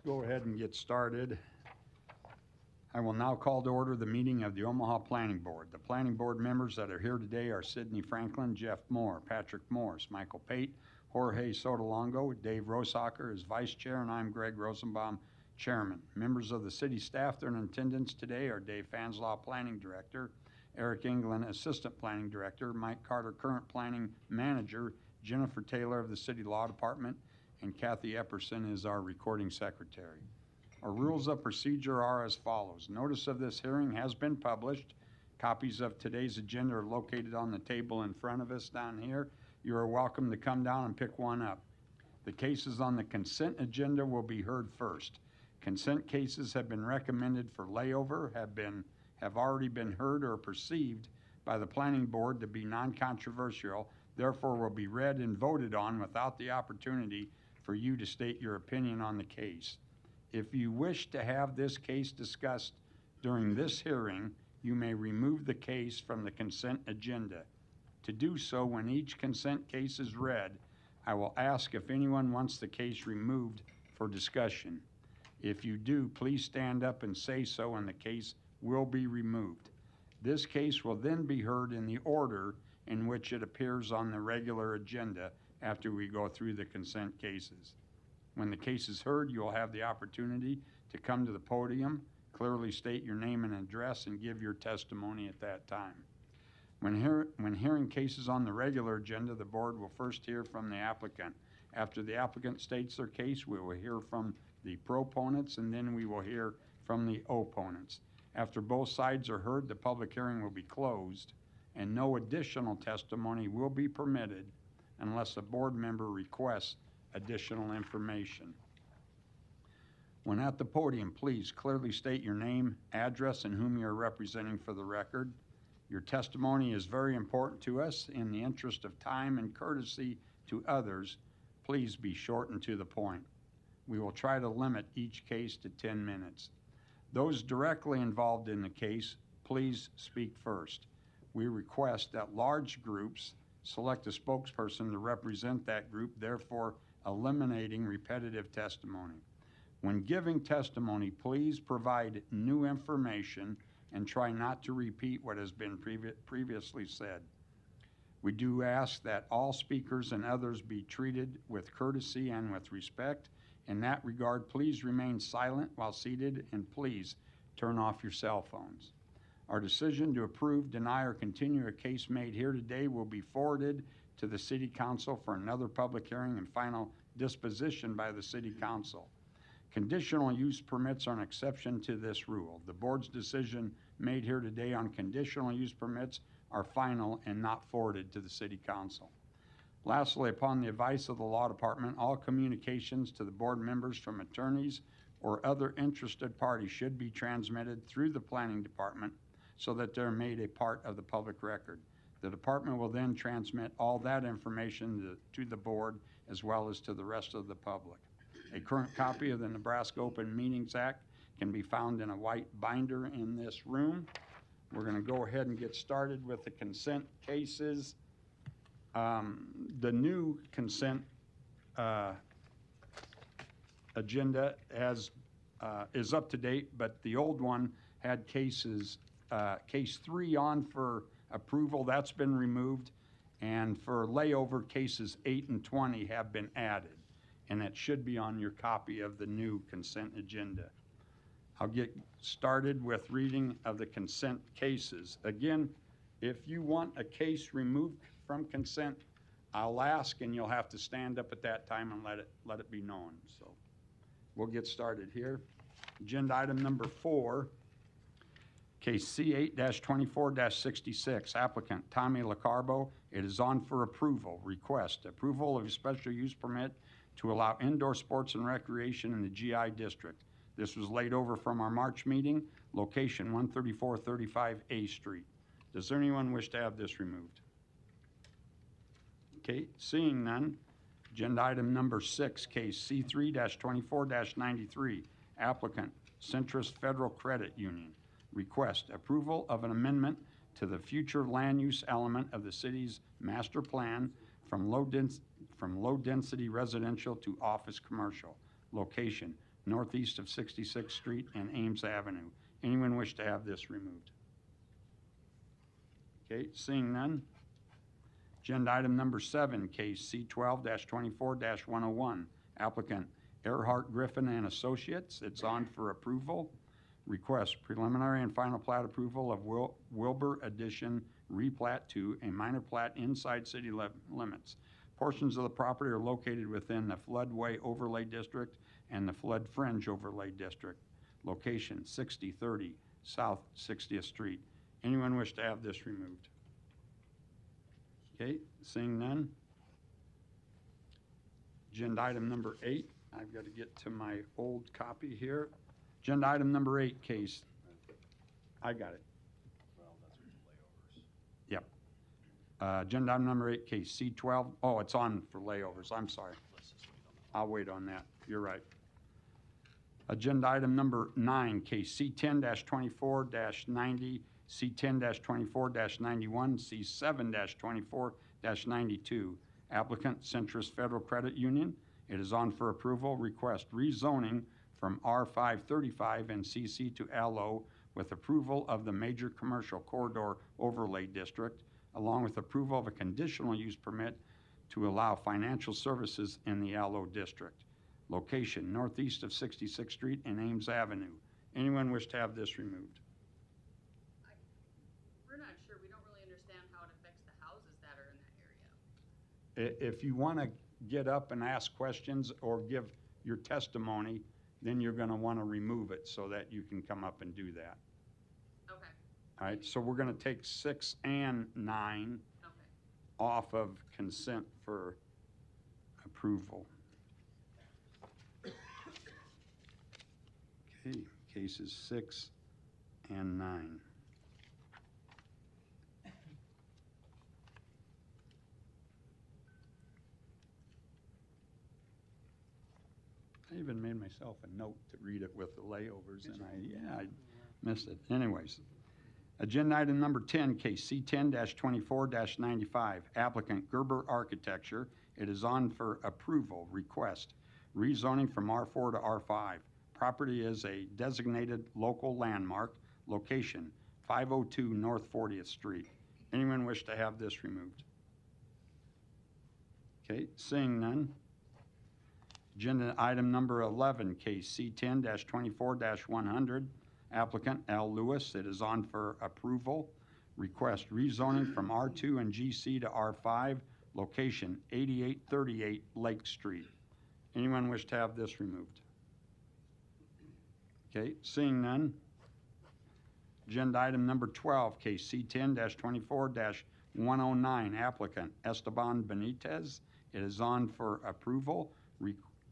go ahead and get started. I will now call to order the meeting of the Omaha Planning Board. The Planning Board members that are here today are Sidney Franklin, Jeff Moore, Patrick Morse, Michael Pate, Jorge Sotolongo, Dave Rosacker is Vice Chair, and I'm Greg Rosenbaum, Chairman. Members of the city staff that are in attendance today are Dave Fanslaw, Planning Director, Eric England, Assistant Planning Director, Mike Carter, Current Planning Manager, Jennifer Taylor of the City Law Department, and Kathy Epperson is our Recording Secretary. Our rules of procedure are as follows. Notice of this hearing has been published. Copies of today's agenda are located on the table in front of us down here. You are welcome to come down and pick one up. The cases on the consent agenda will be heard first. Consent cases have been recommended for layover, have already been heard or perceived by the Planning Board to be non-controversial, therefore will be read and voted on without the opportunity for you to state your opinion on the case. If you wish to have this case discussed during this hearing, you may remove the case from the consent agenda. To do so, when each consent case is read, I will ask if anyone wants the case removed for discussion. If you do, please stand up and say so, and the case will be removed. This case will then be heard in the order in which it appears on the regular agenda after we go through the consent cases. When the case is heard, you will have the opportunity to come to the podium, clearly state your name and address, and give your testimony at that time. When hearing cases on the regular agenda, the board will first hear from the applicant. After the applicant states their case, we will hear from the proponents, and then we will hear from the opponents. After both sides are heard, the public hearing will be closed, and no additional testimony will be permitted unless a board member requests additional information. When at the podium, please clearly state your name, address, and whom you are representing for the record. Your testimony is very important to us. In the interest of time and courtesy to others, please be short and to the point. We will try to limit each case to 10 minutes. Those directly involved in the case, please speak first. We request that large groups select a spokesperson to represent that group, therefore eliminating repetitive testimony. When giving testimony, please provide new information and try not to repeat what has been previously said. We do ask that all speakers and others be treated with courtesy and with respect. In that regard, please remain silent while seated, and please turn off your cell phones. Our decision to approve, deny, or continue a case made here today will be forwarded to the City Council for another public hearing and final disposition by the City Council. Conditional use permits are an exception to this rule. The board's decision made here today on conditional use permits are final and not forwarded to the City Council. Lastly, upon the advice of the Law Department, all communications to the board members from attorneys or other interested parties should be transmitted through the Planning Department so that they're made a part of the public record. The department will then transmit all that information to the board as well as to the rest of the public. A current copy of the Nebraska Open Meetings Act can be found in a white binder in this room. We're going to go ahead and get started with the consent cases. The new consent agenda is up to date, but the old one had case 3 on for approval. That's been removed, and for layover, cases 8 and 20 have been added, and that should be on your copy of the new consent agenda. I'll get started with reading of the consent cases. Again, if you want a case removed from consent, I'll ask, and you'll have to stand up at that time and let it be known. So we'll get started here. Agenda item number 4, case C8-24-66, applicant Tommy LaCarbo. It is on for approval. Request approval of a special use permit to allow indoor sports and recreation in the GI district. This was laid over from our March meeting, location 13435 A Street. Does anyone wish to have this removed? Okay, seeing none, agenda item number 6, case C3-24-93, applicant Centrist Federal Credit Union. Request approval of an amendment to the future land use element of the city's master plan from low density residential to office commercial. Location northeast of 66th Street and Ames Avenue. Anyone wish to have this removed? Okay, seeing none. Agenda item number 7, case C12-24-101, applicant Earhart Griffin and Associates. It's on for approval. Request preliminary and final plat approval of Wilbur Addition replat to a minor plat inside city limits. Portions of the property are located within the floodway overlay district and the flood fringe overlay district. Location 6030 South 60th Street. Anyone wish to have this removed? Okay, seeing none. Agenda item number 8. I've got to get to my old copy here. Agenda item number 8, case. I got it. Well, that's with layovers. Yep. Agenda item number 8, case C12. Oh, it's on for layovers. I'm sorry. Let's just wait on I'll wait on that. You're right. Agenda item number 9, case C10-24-90, C10-24-91, C7-24-92. Applicant Centrist Federal Credit Union. It is on for approval. Request rezoning from R535 and CC to LO with approval of the Major Commercial Corridor Overlay District, along with approval of a conditional use permit to allow financial services in the LO district. Location northeast of 66th Street and Ames Avenue. Anyone wish to have this removed? We're not sure. We don't really understand how it affects the houses that are in that area. If you want to get up and ask questions or give your testimony, then you're going to want to remove it so that you can come up and do that. Okay. All right, so we're going to take 6 and 9 Okay. off of consent for approval. Okay, cases 6 and 9. I even made myself a note to read it with the layovers, and I missed it. Anyways, agenda item number 10, case C10-24-95, applicant Gerber Architecture. It is on for approval. Request rezoning from R4 to R5. Property is a designated local landmark. Location 502 North 40th Street. Anyone wish to have this removed? Okay, seeing none. Agenda item number 11, case C10-24-100, applicant L. Lewis. It is on for approval. Request rezoning from R2 and GC to R5, location 8838 Lake Street. Anyone wish to have this removed? Okay, seeing none. Agenda item number 12, case C10-24-109, applicant Esteban Benitez. It is on for approval.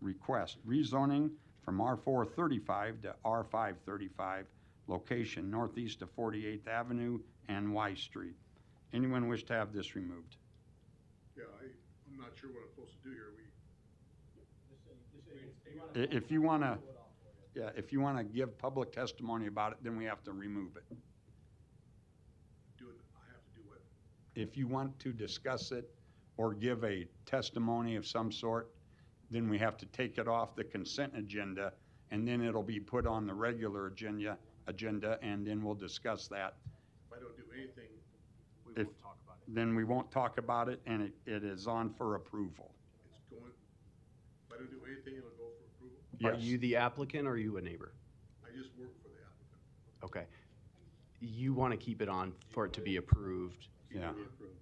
Request rezoning from R435 to R535, location northeast of 48th Avenue and Y Street. Anyone wish to have this removed? Yeah, I'm not sure what I'm supposed to do here. If you want to, yeah, if you want to give public testimony about it, then we have to remove it. I have to do what? If you want to discuss it or give a testimony of some sort, then we have to take it off the consent agenda, and then it'll be put on the regular agenda, and then we'll discuss that. If I don't do anything, we won't talk about it. Then we won't talk about it, and it is on for approval. it's going, if I don't do anything, it'll go for approval. Yes. Are you the applicant or are you a neighbor? I just work for the applicant. Okay. You want to keep it on for it to be approved Keep Yeah. it approved.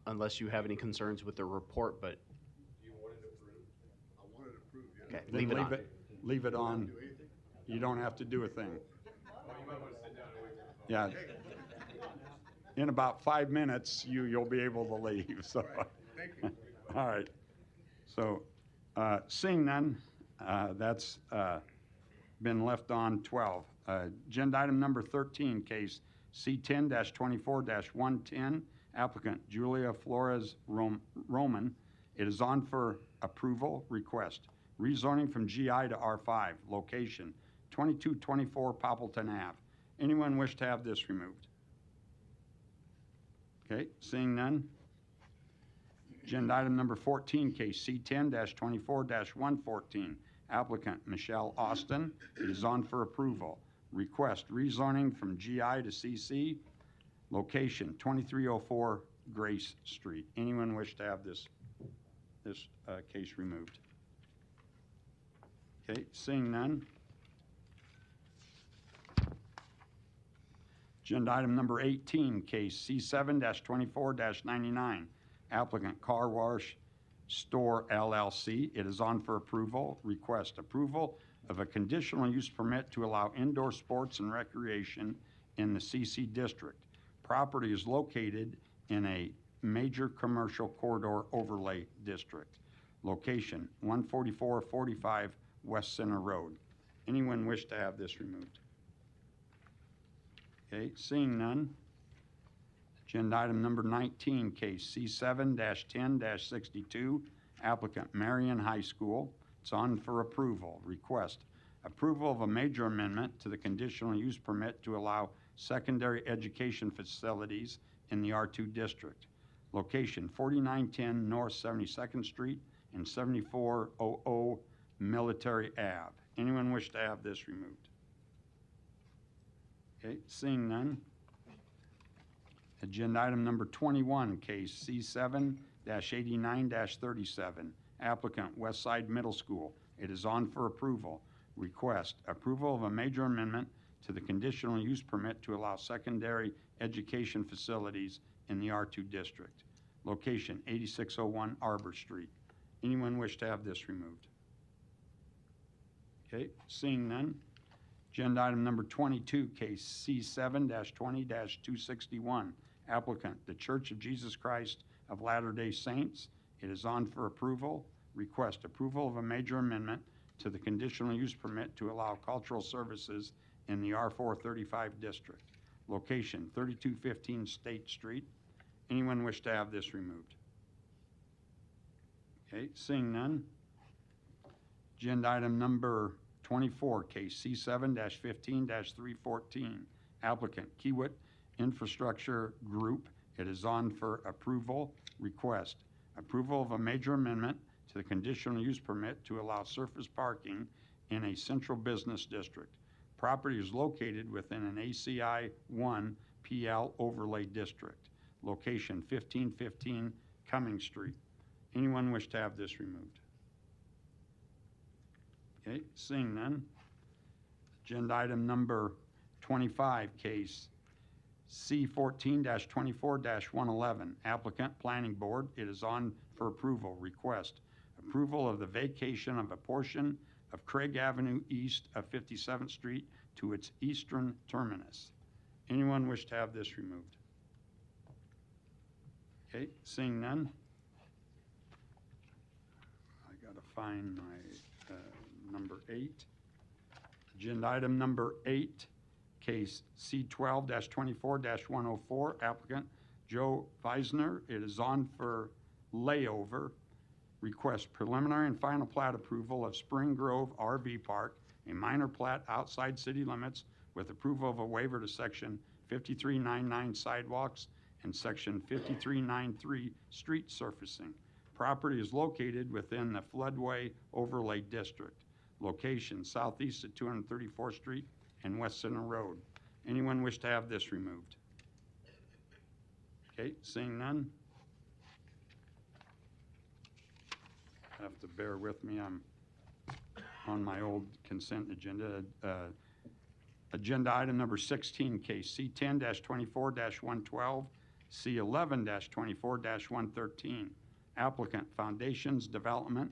unless you have any concerns with the report, but I want it approved, yeah. okay, Then leave it on. Leave it Do I on. do anything? You don't have to do a thing. Yeah. In about 5 minutes, you'll be able to leave, so. All right, thank you. All right. So, seeing none, that's been left on 12. Agenda item number 13, case C10-24-110, applicant Julia Flores Roman. It is on for approval. Request rezoning from GI to R5, location 2224 Poppleton Ave. Anyone wish to have this removed? Okay, seeing none. Agenda item number 14, case C10-24-114, Applicant Michelle Austin. It is on for approval. Request rezoning from GI to CC. Location 2304 Grace Street. Anyone wish to have this case removed? Okay, seeing none. Agenda item number 18, case C7-24-99. Applicant Car Wash Store LLC. It is on for approval. Request approval of a conditional use permit to allow indoor sports and recreation in the CC district. Property is located in a major commercial corridor overlay district. Location 14445 West Center Road. Anyone wish to have this removed? Okay, seeing none. Agenda item number 19, case C7-10-62, applicant Marion High School. It's on for approval. Request approval of a major amendment to the conditional use permit to allow secondary education facilities in the R2 district. Location 4910 North 72nd Street and 7400 Military Ave. Anyone wish to have this removed? Okay, seeing none. Agenda item number 21, case C7-89-37, applicant Westside Middle School. It is on for approval. Request approval of a major amendment to the conditional use permit to allow secondary education facilities in the R2 district. Location 8601 Arbor Street. Anyone wish to have this removed? Okay, seeing none. Agenda item number 22, case C7-20-261, applicant the Church of Jesus Christ of Latter-day Saints. It is on for approval. Request approval of a major amendment to the conditional use permit to allow cultural services in the R435 district. Location 3215 State Street. Anyone wish to have this removed? Okay, seeing none. Agenda item number 24, case C7-15-314, applicant Kiewit Infrastructure Group. It is on for approval. Request approval of a major amendment to the conditional use permit to allow surface parking in a central business district. Property is located within an ACI 1 PL overlay district. Location 1515 Cumming Street. Anyone wish to have this removed? Okay, seeing none. Agenda item number 25, case C14-24-111, applicant Planning Board. It is on for approval. Request approval of the vacation of a portion of Craig Avenue east of 57th Street to its eastern terminus. Anyone wish to have this removed? Okay, seeing none. I gotta find my number 8. Agenda item number 8, case C12-24-104, applicant Joe Weisner. It is on for layover. Request preliminary and final plat approval of Spring Grove RV Park, a minor plat outside city limits with approval of a waiver to section 5399 sidewalks and section 5393 street surfacing. Property is located within the floodway overlay district. Location southeast of 234th Street and West Center Road. Anyone wish to have this removed? Okay, seeing none. Have to bear with me, I'm on my old consent agenda. Agenda item number 16, case C10-24-112, C11-24-113, applicant Foundations Development.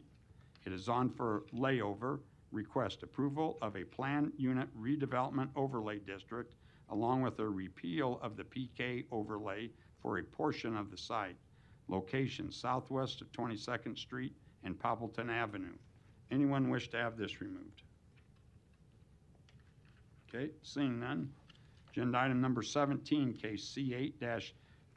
It is on for layover. Request approval of a planned unit redevelopment overlay district along with a repeal of the PK overlay for a portion of the site. Location southwest of 22nd Street and Poppleton Avenue. Anyone wish to have this removed? Okay, seeing none. Agenda item number 17, case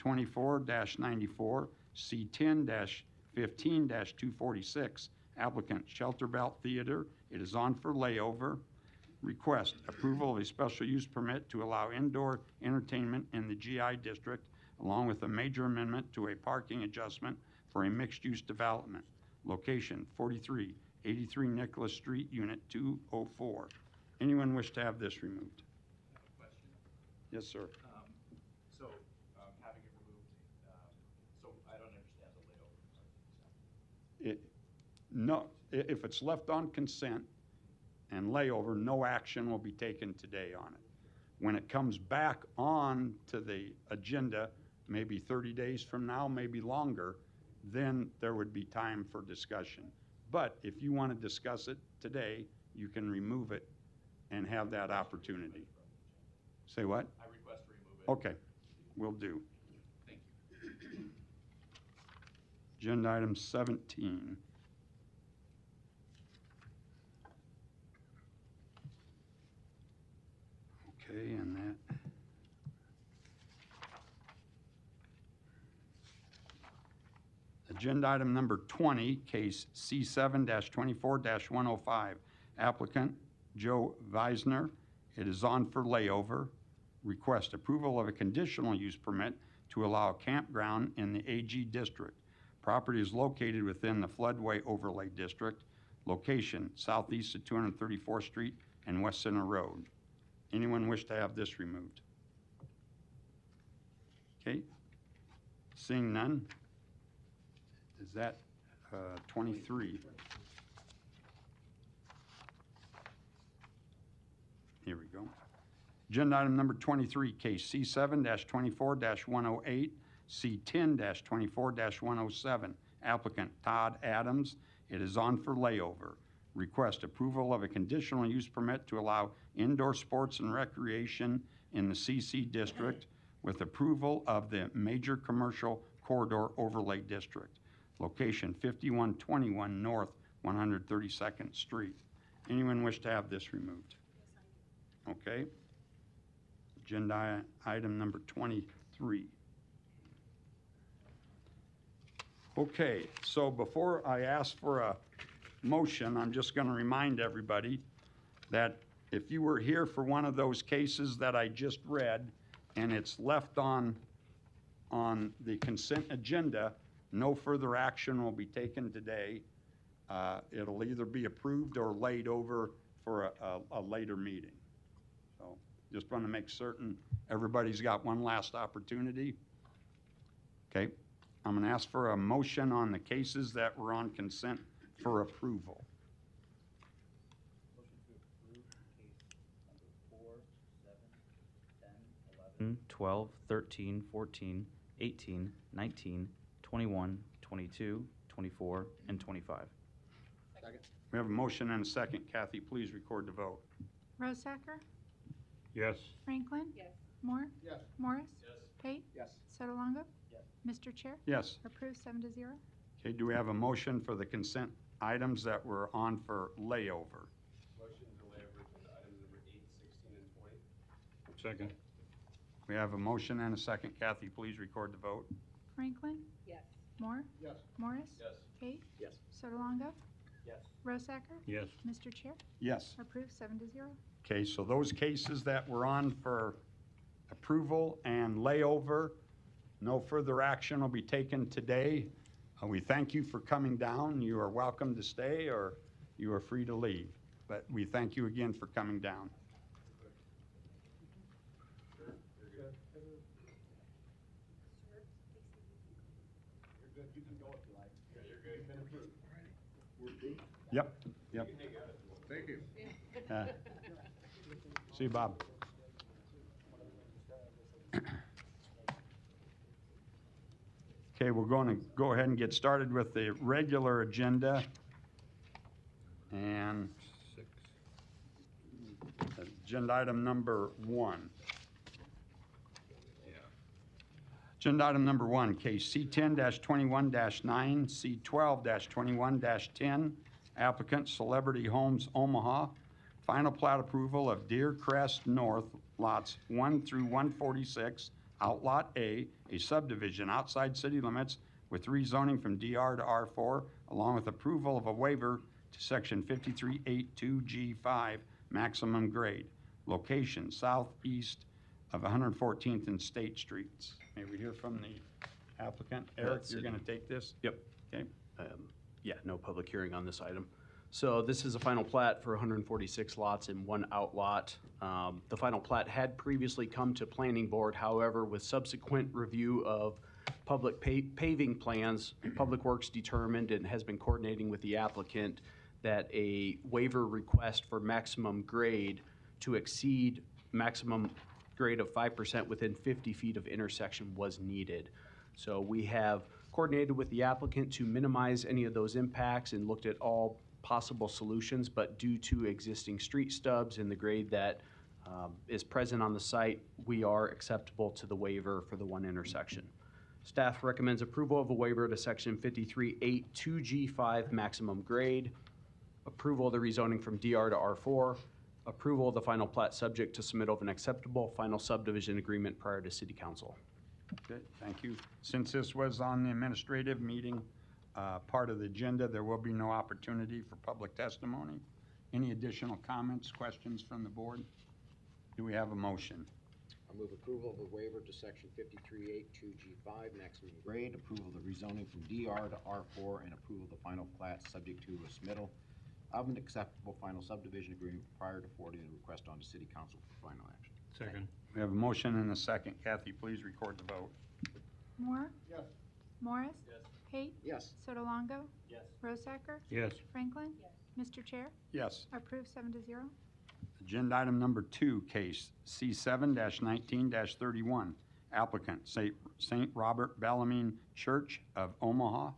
C8-24-94, C10-15-246, applicant Shelter Belt Theater. It is on for layover. Request approval of a special use permit to allow indoor entertainment in the GI district along with a major amendment to a parking adjustment for a mixed-use development. Location 43 83 Nicholas Street, Unit 204. Anyone wish to have this removed? Question? Yes, sir. So, having it removed, so I don't understand the layover. No, if it's left on consent and layover, no action will be taken today on it. When it comes back on to the agenda, maybe 30 days from now, maybe longer, then there would be time for discussion. But if you want to discuss it today, you can remove it and have that opportunity. Say what? I request to remove it. Okay, will do. Thank you. Agenda item 17. Okay, and that. Agenda item number 20, case C7-24-105. Applicant Joe Weisner. It is on for layover. Request approval of a conditional use permit to allow a campground in the AG district. Property is located within the floodway overlay district. Location southeast of 234th Street and West Center Road. Anyone wish to have this removed? Okay. Seeing none. Is that 23? Here we go. Agenda item number 23, case C7-24-108, C10-24-107. Applicant Todd Adams. It is on for layover. Request approval of a conditional use permit to allow indoor sports and recreation in the CC district with approval of the major commercial corridor overlay district. Location 5121 North 132nd Street. Anyone wish to have this removed? Okay. Agenda item number 23. Okay, so before I ask for a motion, I'm just going to remind everybody that if you were here for one of those cases that I just read and it's left on the consent agenda, no further action will be taken today. It'll either be approved or laid over for a later meeting. So just want to make certain everybody's got one last opportunity. Okay, I'm going to ask for a motion on the cases that were on consent for approval. Motion to approve case number 4, 7, 10, 11, 12, 13, 14, 18, 19, 21, 22, 24, and 25. Second. We have a motion and a second. Kathy, please record the vote. Rosacker? Yes. Franklin? Yes. Moore? Yes. Morris? Yes. Pate? Yes. Sotolongo? Yes. Mr. Chair? Yes. Approved 7-0. Okay, do we have a motion for the consent items that were on for layover? Motion to lay over agenda items number 8, 16, and 20. Second. We have a motion and a second. Kathy, please record the vote. Franklin? Yes. Moore? Yes. Morris? Yes. Pate? Yes. Sotolongo? Yes. Rosacker? Yes. Mr. Chair? Yes. Approved 7-0. Okay, so those cases that were on for approval and layover, no further action will be taken today. We thank you for coming down. You are welcome to stay or you are free to leave. But we thank you again for coming down. You're good. You can go if you like. Yeah, you're good. You've been approved. We're approved? Yep, yep. Thank you. See you, Bob. Okay, we're going to go ahead and get started with the regular agenda. And agenda item number 1. Agenda item number 1, case C10-21-9, C12-21-10, applicant Celebrity Homes Omaha. Final plat approval of Deer Crest North, lots 1 through 146, Outlot A subdivision outside city limits with rezoning from DR to R4, along with approval of a waiver to section 5382G5, maximum grade. Location, southeast of 114th and State Streets. May we hear from the applicant? Eric, That's you're it. going to take this? Yep. Okay. Yeah, no public hearing on this item. So this is a final plat for 146 lots and one outlot. The final plat had previously come to planning board. However, with subsequent review of public paving plans, Public Works determined and has been coordinating with the applicant that a waiver request for maximum grade to exceed maximum grade of 5% within 50 feet of intersection was needed. So we have coordinated with the applicant to minimize any of those impacts and looked at all possible solutions, but due to existing street stubs and the grade that is present on the site, we are acceptable to the waiver for the one intersection. Staff recommends approval of a waiver to section 53.8 2G5 maximum grade, approval of the rezoning from DR to R4, approval of the final plat subject to submit of an acceptable final subdivision agreement prior to City Council. Good, thank you. Since this was on the administrative meeting, part of the agenda, there will be no opportunity for public testimony. Any additional comments, questions from the board? Do we have a motion? I move approval of a waiver to section 53.8 2G5 maximum grade, approval of the rezoning from DR to R4, and approval of the final plat subject to a submittal of an acceptable final subdivision agreement prior to forwarding the request on to City Council for final action. Second. We have a motion and a second. Kathy, please record the vote. Moore, Yes. Morris, Yes. Pate, Yes. Sotolongo, Yes. Rosacker, Yes. Franklin. Mr. Chair, Yes. approved 7-0. Agenda item number 2, case C7-19-31. Applicant, St. Robert Bellarmine Church of Omaha.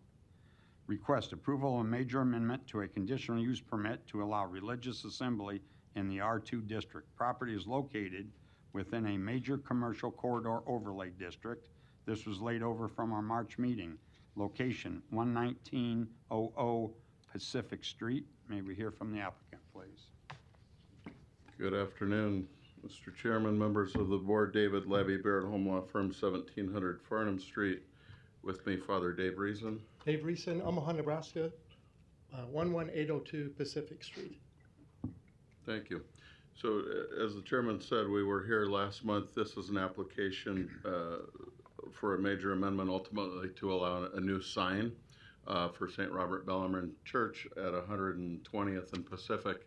Request approval of a major amendment to a conditional use permit to allow religious assembly in the R2 district. Property is located within a major commercial corridor overlay district. This was laid over from our March meeting. Location 11900 Pacific Street. May we hear from the applicant, please? Good afternoon, Mr. Chairman, members of the board. David Levy, Barrett Home Law Firm, 1700 Farnham Street. With me, Father Dave Reason. Dave Reason, Omaha, Nebraska, 11802 Pacific Street. Thank you. So as the chairman said, we were here last month. This is an application for a major amendment ultimately to allow a new sign for St. Robert Bellarmine Church at 120th and Pacific.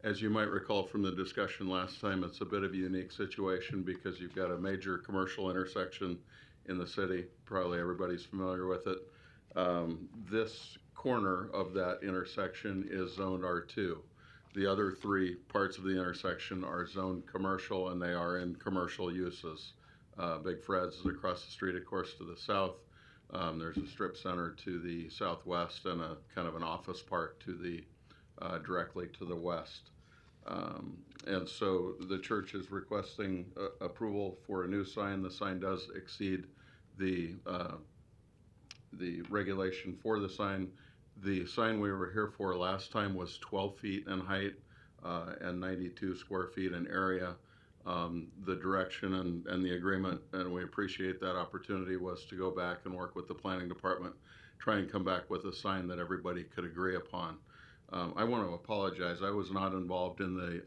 As you might recall from the discussion last time, it's a bit of a unique situation because you've got a major commercial intersection in the city. Probably everybody's familiar with it. This corner of that intersection is zoned R2. The other 3 parts of the intersection are zoned commercial, and they are in commercial uses. Big Fred's is across the street, of course, to the south. There's a strip center to the southwest and a kind of an office park to the directly to the west. And so the church is requesting approval for a new sign. The sign does exceed the regulation for the sign. The sign we were here for last time was 12 feet in height and 92 square feet in area. The direction and the agreement, and we appreciate that opportunity, was to go back and work with the planning department, try and come back with a sign that everybody could agree upon. I want to apologize. I was not involved in the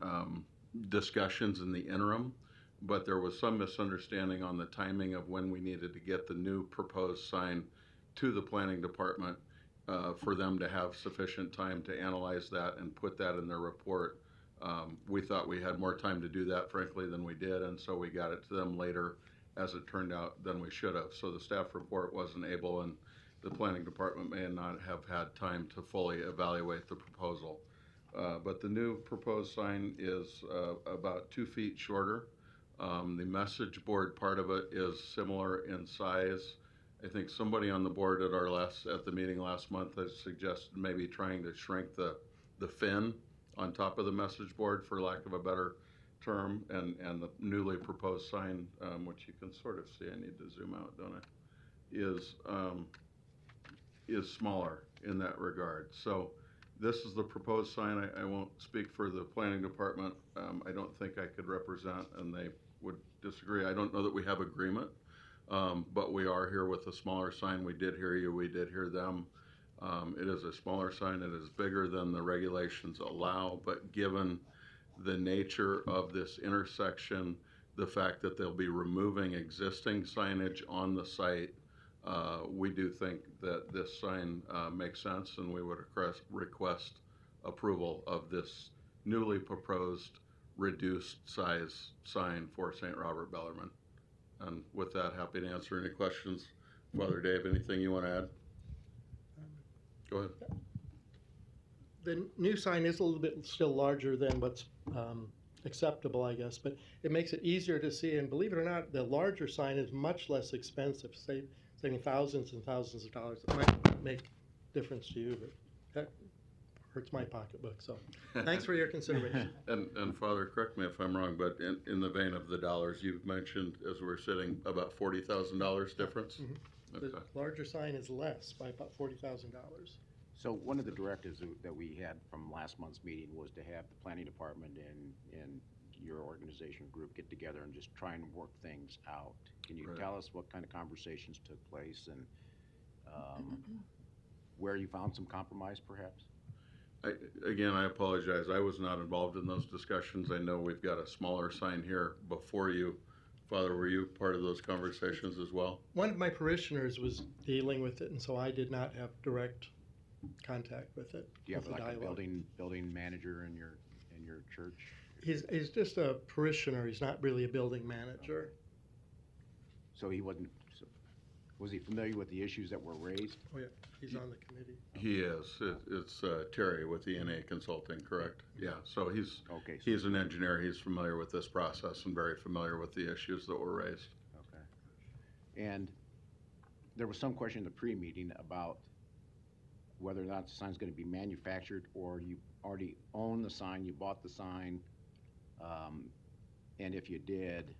discussions in the interim, but there was some misunderstanding on the timing of when we needed to get the new proposed sign to the planning department for them to have sufficient time to analyze that and put that in their report. We thought we had more time to do that, frankly, than we did, and so we got it to them later, as it turned out, than we should have. So the staff report wasn't able, and the planning department may not have had time to fully evaluate the proposal. But the new proposed sign is about 2 feet shorter. The message board part of it is similar in size. I think somebody on the board at the meeting last month has suggested maybe trying to shrink the fin on top of the message board, for lack of a better term, and the newly proposed sign, which you can sort of see, I need to zoom out, don't I, is smaller in that regard. So this is the proposed sign. I won't speak for the planning department. I don't think I could represent, and they would disagree. I don't know that we have agreement, but we are here with a smaller sign. We did hear you, we did hear them. It is a smaller sign. It is bigger than the regulations allow, but given the nature of this intersection, the fact that they'll be removing existing signage on the site, we do think that this sign makes sense, and we would request approval of this newly proposed reduced size sign for St. Robert Bellarmine. And with that, happy to answer any questions. Father Dave, anything you want to add? Go ahead. The new sign is a little bit still larger than what's acceptable, I guess, but it makes it easier to see. And believe it or not, the larger sign is much less expensive, saving thousands and thousands of dollars. It might not make difference to you, but that hurts my pocketbook. So thanks for your consideration. And Father, correct me if I'm wrong, but in the vein of the dollars, you've mentioned as we're sitting about $40,000 difference? Mhm. Okay. The larger sign is less by about $40,000. So one of the directives that we had from last month's meeting was to have the planning department and your organization group get together and just try and work things out. Can you Right. tell us what kind of conversations took place and where you found some compromise perhaps? Again, I apologize. I was not involved in those discussions. I know we've got a smaller sign here before you. Father, were you part of those conversations as well? One of my parishioners was dealing with it, and so I did not have direct contact with it. Do you have with the like a dialogue. building manager in your church? He's just a parishioner. He's not really a building manager. So was he familiar with the issues that were raised? Oh, yeah, he's on the committee. He is. It's Terry with ENA Consulting, correct? Yeah, so Okay. he's an engineer. He's familiar with this process and very familiar with the issues that were raised. Okay. And there was some question in the pre-meeting about whether or not the sign's gonna be manufactured or you already own the sign, you bought the sign. And if you did,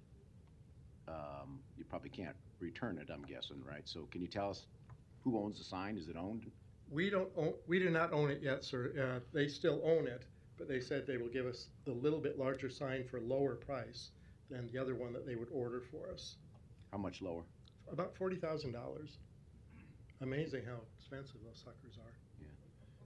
you probably can't return it, I'm guessing, right? So can you tell us who owns the sign? Is it owned? We do not own it yet, sir. They still own it, but they said they will give us the little bit larger sign for a lower price than the other one that they would order for us. How much lower? About $40,000. Amazing how expensive those suckers are.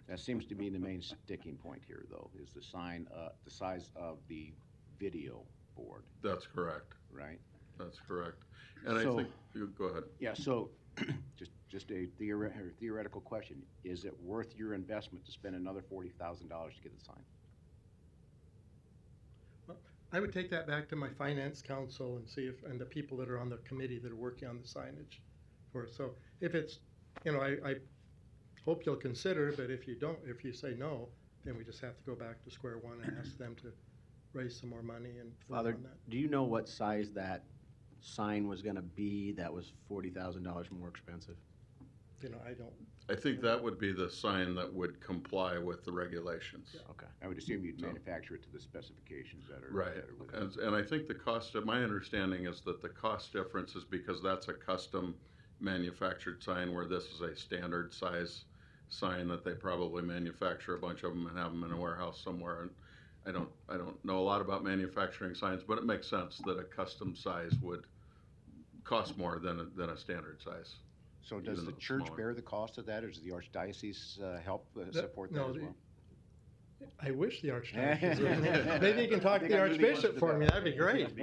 That seems to be the main sticking point here, though, is the sign, the size of the video board, That's correct. right? That's correct. And I So- think, go ahead. Yeah, so just a theoretical question. Is it worth your investment to spend another $40,000 to get the sign? I would take that back to my finance council and see if, and the people that are on the committee that are working on the signage for it. So if it's, I hope you'll consider, but if you say no, then we just have to go back to square one and ask them to raise some more money and work Father, on that. do you know what size that sign was gonna be that was $40,000 more expensive? I don't. I think that would be the sign that would comply with the regulations. Okay. I would assume you'd No. manufacture it to the specifications that are. Right, that are within. and I think the cost, my understanding is that the cost difference is because that's a custom manufactured sign where this is a standard size sign that they probably manufacture a bunch of them and have them in a warehouse somewhere. And I don't know a lot about manufacturing signs, but it makes sense that a custom size would cost more than a standard size. So does even the though it's church smaller. bear the cost of that, or does the archdiocese help support that no, as well? I wish the archdiocese would. Maybe you can talk to I think the I knew the answer archbishop to for that. me, that'd be great.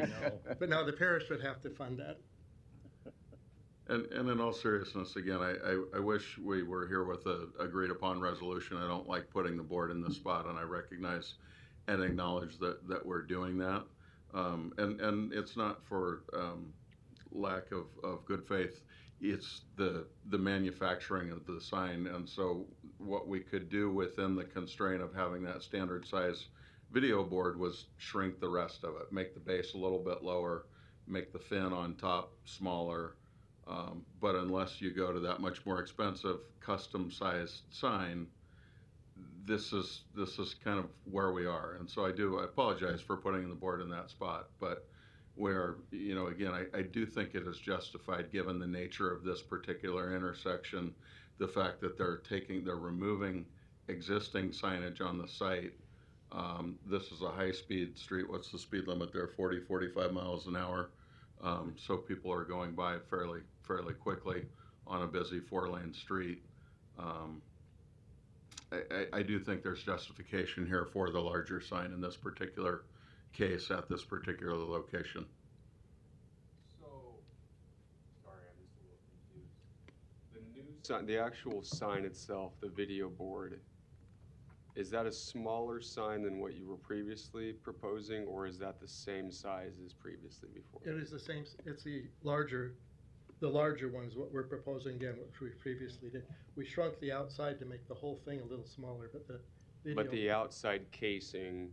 But no, the parish would have to fund that. And in all seriousness, again, I wish we were here with a agreed upon resolution. I don't like putting the board in this spot, and I recognize and acknowledge that we're doing that. And it's not for lack of good faith. It's the manufacturing of the sign. And so what we could do within the constraint of having that standard size video board was shrink the rest of it, make the base a little bit lower, make the fin on top smaller. But unless you go to that much more expensive custom sized sign, this is kind of where we are. And so I apologize for putting the board in that spot, but where, again, I do think it is justified given the nature of this particular intersection, the fact that they're removing existing signage on the site. This is a high-speed street. What's the speed limit there? 40, 45 miles an hour. So people are going by fairly quickly on a busy 4-lane street. I do think there's justification here for the larger sign in this particular case at this particular location. So, sorry, I'm just a little confused. The actual sign itself, the video board, Is that a smaller sign than what you were previously proposing, or is that the same size as previously before? It is the same, it's the larger ones, what we're proposing again, which we previously did. We shrunk the outside to make the whole thing a little smaller, but the video. But the outside casing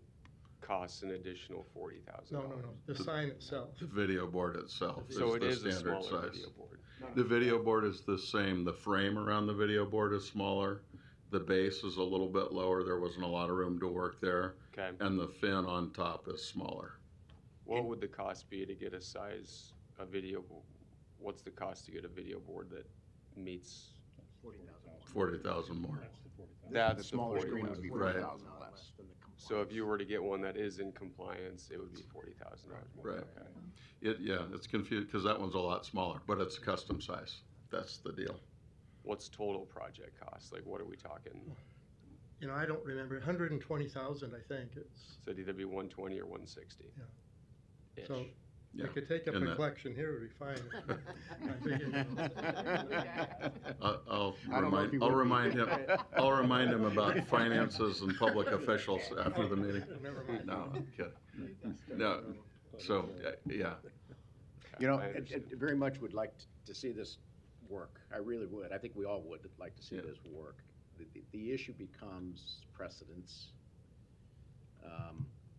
costs an additional $40,000. No, the sign itself. The video board itself So it the is a standard smaller size. video board. The video board is the same. The frame around the video board is smaller. The base is a little bit lower. There wasn't a lot of room to work there. Okay. And the fin on top is smaller. What would the cost be to get a video? What's the cost to get a video board that meets? 40,000 more. That's The the smaller 40,000. screen would be Right. 40,000 less than the compliance. So if you were to get one that is in compliance, it would be $40,000 more. Right. Okay. It's confused because that one's a lot smaller, but it's custom size. That's the deal. What's total project cost? Like, what are we talking? You know, I don't remember, 120,000, I think, it's, So it'd either be 120 or 160. Yeah. Ish. so Yeah. we could take up in a that. collection here, would be fine. I'll I don't know if he remind would be. I'll remind him about finances and public officials after the meeting. Never mind. No, I'm kidding. No, so, yeah. You know, I understand. it very much would like to see this work. I really would. I think we all would like to see Yeah. this work. The issue becomes precedence.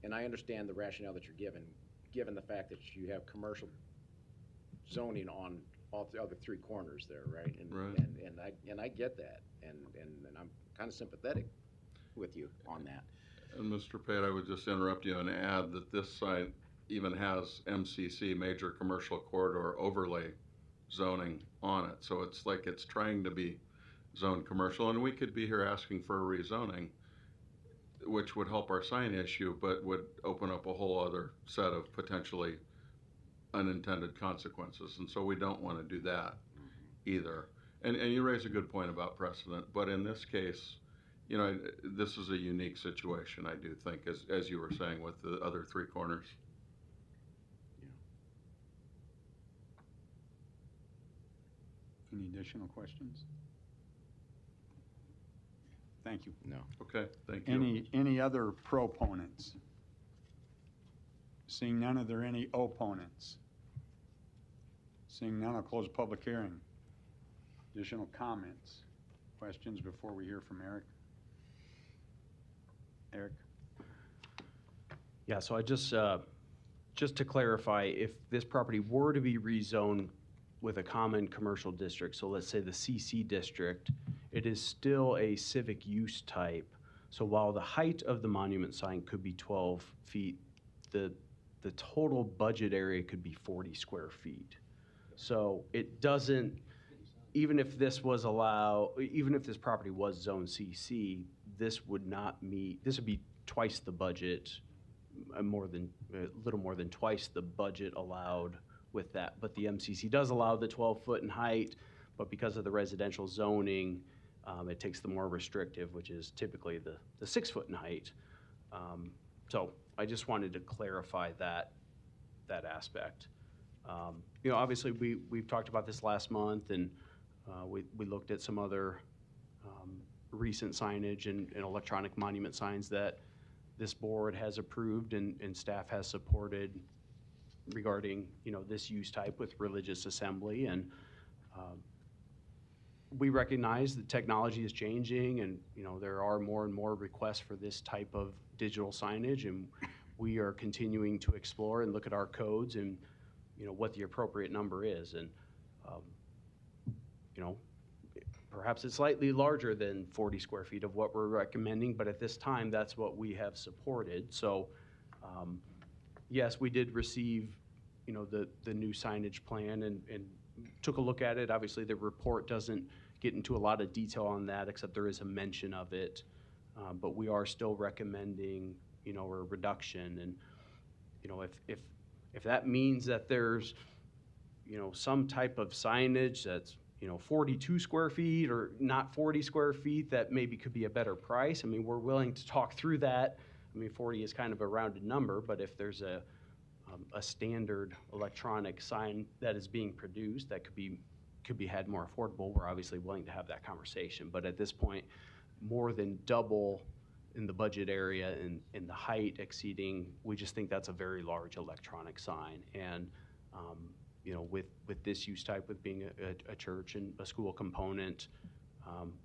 And I understand the rationale that you're given the fact that you have commercial zoning on all the other three corners there, right? Right. And I get that, and I'm kind of sympathetic with you on that. And Mr. Pate, I would just interrupt you and add that this site even has MCC, Major Commercial Corridor Overlay zoning on it. So it's like it's trying to be zoned commercial, and we could be here asking for a rezoning, which would help our sign issue, but would open up a whole other set of potentially unintended consequences. And so we don't want to do that either. And you raise a good point about precedent, but in this case, you know, this is a unique situation, I do think, as you were saying with the other three corners. Any additional questions? Thank you. No. Okay, thank you. Any other proponents? Seeing none, are there any opponents? Seeing none, I'll close the public hearing. Additional comments, questions before we hear from Eric? Eric? Yeah, so I just to clarify, if this property were to be rezoned with a common commercial district, so let's say the CC district, it is still a civic use type. So while the height of the monument sign could be 12 feet, the total budget area could be 40 square feet. So it doesn't, even if this property was zone CC, this would be twice the budget, a little more than twice the budget allowed with that. But the MCC does allow the 12-foot in height, but because of the residential zoning, it takes the more restrictive, which is typically the 6-foot in height. So I just wanted to clarify that aspect. You know, obviously we've talked about this last month, and we looked at some other recent signage and electronic monument signs that this board has approved and staff has supported regarding, you know, this use type with religious assembly. And we recognize that technology is changing, and, you know, there are more and more requests for this type of digital signage, and we are continuing to explore and look at our codes and, you know, what the appropriate number is. And, you know, perhaps it's slightly larger than 40 square feet of what we're recommending, but at this time, that's what we have supported. So, yes, we did receive, you know, the new signage plan and took a look at it. Obviously, the report doesn't get into a lot of detail on that, except there is a mention of it. But we are still recommending, you know, a reduction. And, you know, if that means that there's, you know, some type of signage that's, you know, 42 square feet or not 40 square feet, that maybe could be a better price. I mean, we're willing to talk through that. I mean, 40 is kind of a rounded number, but if there's a standard electronic sign that is being produced that could be had more affordable, we're obviously willing to have that conversation. But at this point, more than double in the budget area and the height exceeding, we just think that's a very large electronic sign. And, you know, with this use type, with being a church and a school component,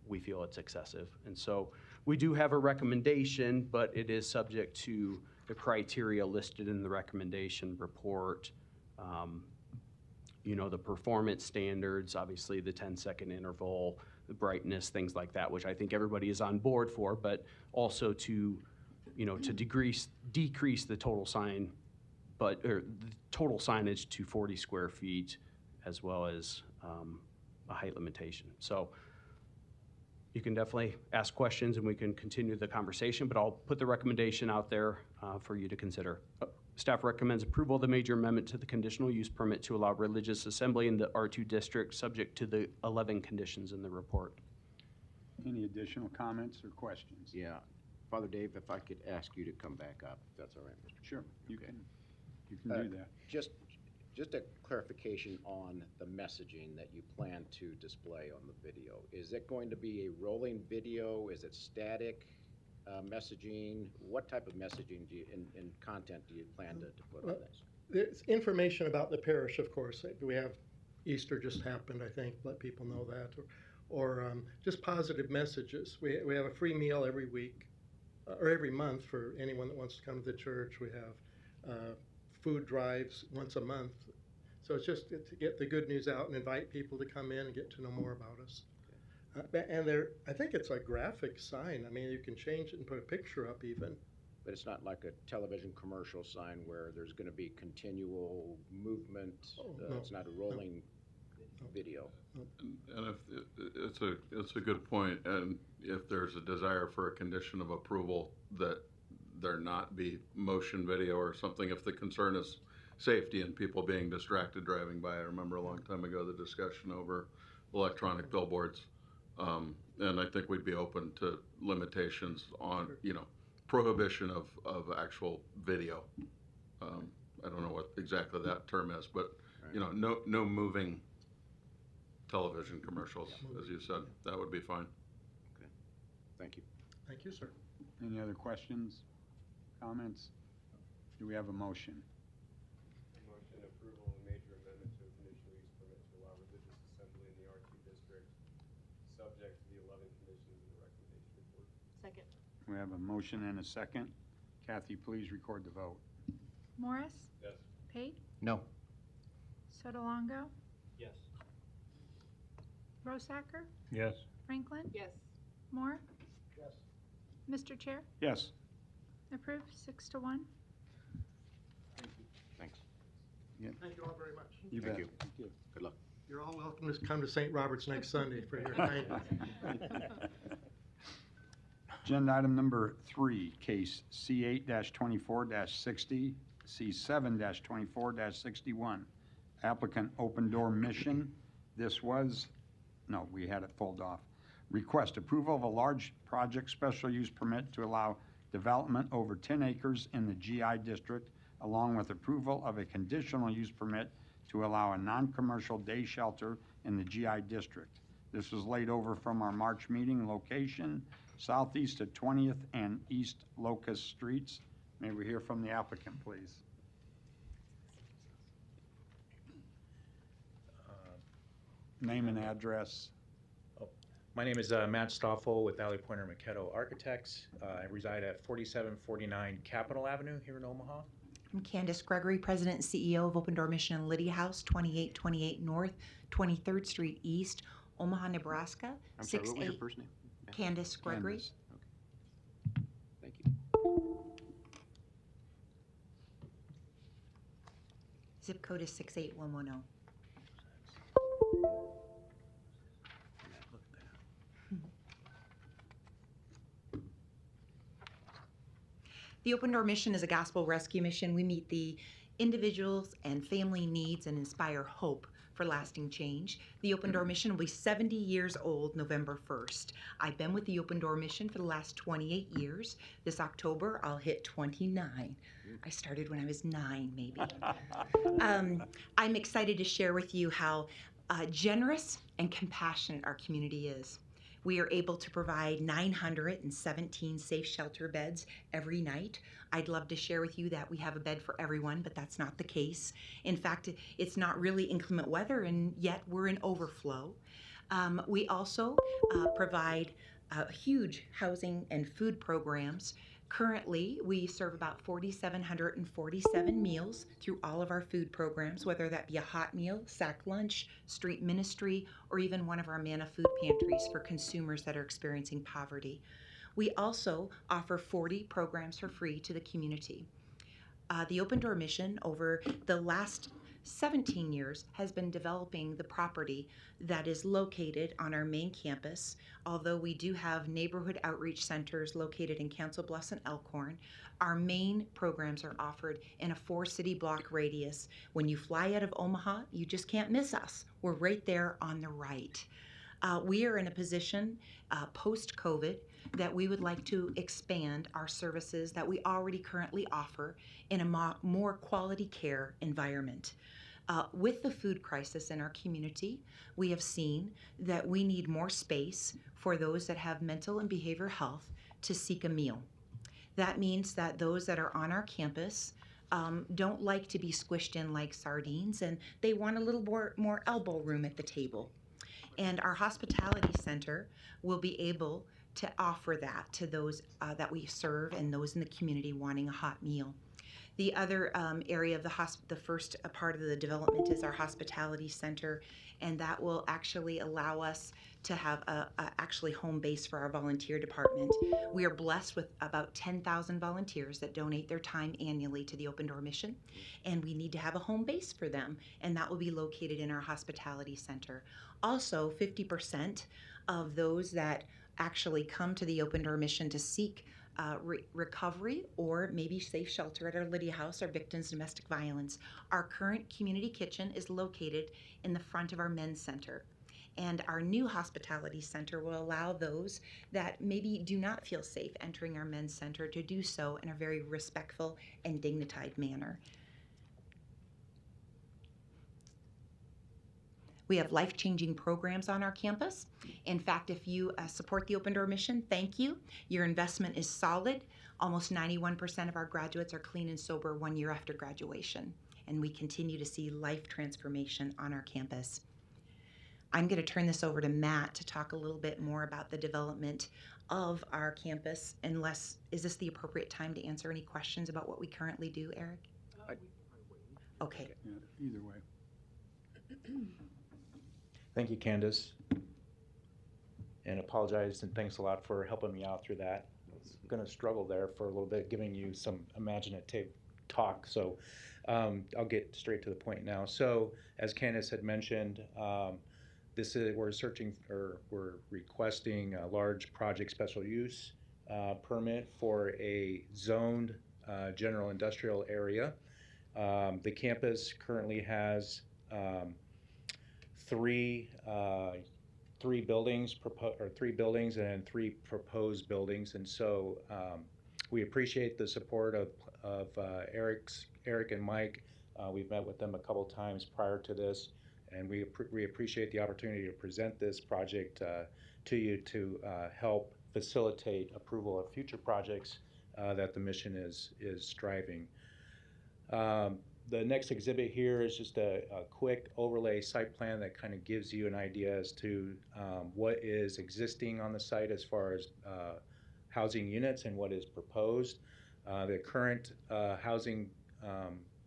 we feel it's excessive. And so we do have a recommendation, but it is subject to the criteria listed in the recommendation report. You know, the performance standards, obviously the 10-second interval, the brightness, things like that, which I think everybody is on board for, but also to, you know, to decrease the total sign, or the total signage to 40 square feet, as well as a height limitation. So you can definitely ask questions and we can continue the conversation, but I'll put the recommendation out there for you to consider. Staff recommends approval of the major amendment to the conditional use permit to allow religious assembly in the R2 district, subject to the 11 conditions in the report. Any additional comments or questions? Yeah. Father Dave, if I could ask you to come back up, if that's all right, Mr. Sure, you Okay. can do that. Just a clarification on the messaging that you plan to display on the video. Is it going to be a rolling video? Is it static messaging? What type of messaging do you, and content do you plan to put on this? There's information about the parish, of course. We have Easter just happened, I think, let people know that, or just positive messages. We have a free meal every week, or every month for anyone that wants to come to the church. We have food drives once a month. So it's just to get the good news out and invite people to come in and get to know more about us. And I think it's a graphic sign. I mean, you can change it and put a picture up even. But it's not like a television commercial sign where there's going to be continual movement. No. It's not a rolling video. And if it's a good point, and if there's a desire for a condition of approval that there not be motion video or something, if the concern is safety and people being distracted driving by. I remember a long time ago the discussion over electronic billboards, and I think we'd be open to limitations on, you know, prohibition of actual video. I don't know what exactly that term is, but you know, no moving television commercials, as you said. That would be fine. Okay. Thank you. Thank you, sir. Any other questions, comments? Do we have a motion? Motion approval of major amendment to a conditional use permit to allow religious assembly in the R2 district, subject to the 11 conditions in the recommendation report. Second. We have a motion and a second. Kathy, please record the vote. Morris? Yes. Pate? No. Sotolongo? Yes. Rosacker? Yes. Franklin? Yes. Moore? Yes. Mr. Chair? Yes. Approved 6-1. Thanks. Thank you all very much. You Thank bet. you. Thank you. Good luck. You're all welcome to come to St. Robert's next Sunday for your kindness. Agenda item number 3, case C8-24-60, C7-24-61. Applicant Open Door Mission. This was, no, we had it pulled off. Request approval of a large project special use permit to allow development over 10 acres in the GI district, along with approval of a conditional use permit to allow a non-commercial day shelter in the GI district. This was laid over from our March meeting location, southeast of 20th and East Locust Streets. May we hear from the applicant, please? Name and address. My name is Matt Stoffel with Valley Pointer Maquetto Architects. I reside at 4749 Capitol Avenue here in Omaha. I'm Candace Gregory, President and CEO of Open Door Mission and Lydia House, 2828 North, 23rd Street East, Omaha, Nebraska. I'm sorry, what was your first name? Candace Gregory. Candace. Thank you. Zip code is 68110. The Open Door Mission is a gospel rescue mission. We meet the individuals and family needs and inspire hope for lasting change. The Open Door Mission will be 70 years old November 1st. I've been with the Open Door Mission for the last 28 years. This October, I'll hit 29. I started when I was 9, maybe. I'm excited to share with you how generous and compassionate our community is. We are able to provide 917 safe shelter beds every night. I'd love to share with you that we have a bed for everyone, but that's not the case. In fact, it's not really inclement weather, and yet we're in overflow. We also provide huge housing and food programs. Currently, we serve about 4,747 meals through all of our food programs, whether that be a hot meal, sack lunch, street ministry, or even one of our Manna food pantries for consumers that are experiencing poverty. We also offer 40 programs for free to the community. The Open Door mission over the last 17 years has been developing the property that is located on our main campus. Although we do have neighborhood outreach centers located in Council Bluffs and Elkhorn, our main programs are offered in a 4-city block radius. When you fly out of Omaha, you just can't miss us. We're right there on the right. We are in a position post-COVID that we would like to expand our services that we already currently offer in a more quality care environment. With the food crisis in our community, we have seen that we need more space for those that have mental and behavioral health to seek a meal. That means that those that are on our campus don't like to be squished in like sardines, and they want a little more elbow room at the table. And our hospitality center will be able to offer that to those that we serve and those in the community wanting a hot meal. The other area of the first part of the development is our hospitality center, and that will actually allow us to have a actually home base for our volunteer department. We are blessed with about 10,000 volunteers that donate their time annually to the Open Door mission, and we need to have a home base for them, and that will be located in our hospitality center. Also, 50% of those that actually come to the Open Door mission to seek recovery or maybe safe shelter at our Lydia House are victims of domestic violence. Our current community kitchen is located in the front of our men's center. And our new hospitality center will allow those that maybe do not feel safe entering our men's center to do so in a very respectful and dignified manner. We have life-changing programs on our campus. In fact, if you support the Open Door mission, thank you. Your investment is solid. Almost 91% of our graduates are clean and sober 1 year after graduation, and we continue to see life transformation on our campus. I'm going to turn this over to Matt to talk a little bit more about the development of our campus, is this the appropriate time to answer any questions about what we currently do, Eric? Okay. Yeah, either way. Thank you, Candace. And apologize and thanks a lot for helping me out through that. I was going to struggle there for a little bit, giving you some imaginative talk. So I'll get straight to the point now. So as Candace had mentioned, we're requesting a large project special use permit for a zoned general industrial area. The campus currently has three buildings and 3 proposed buildings, and so we appreciate the support of Eric and Mike. We've met with them a couple times prior to this, and we appreciate the opportunity to present this project to you to help facilitate approval of future projects that the mission is striving. The next exhibit here is just a quick overlay site plan that kind of gives you an idea as to what is existing on the site as far as housing units and what is proposed. The current housing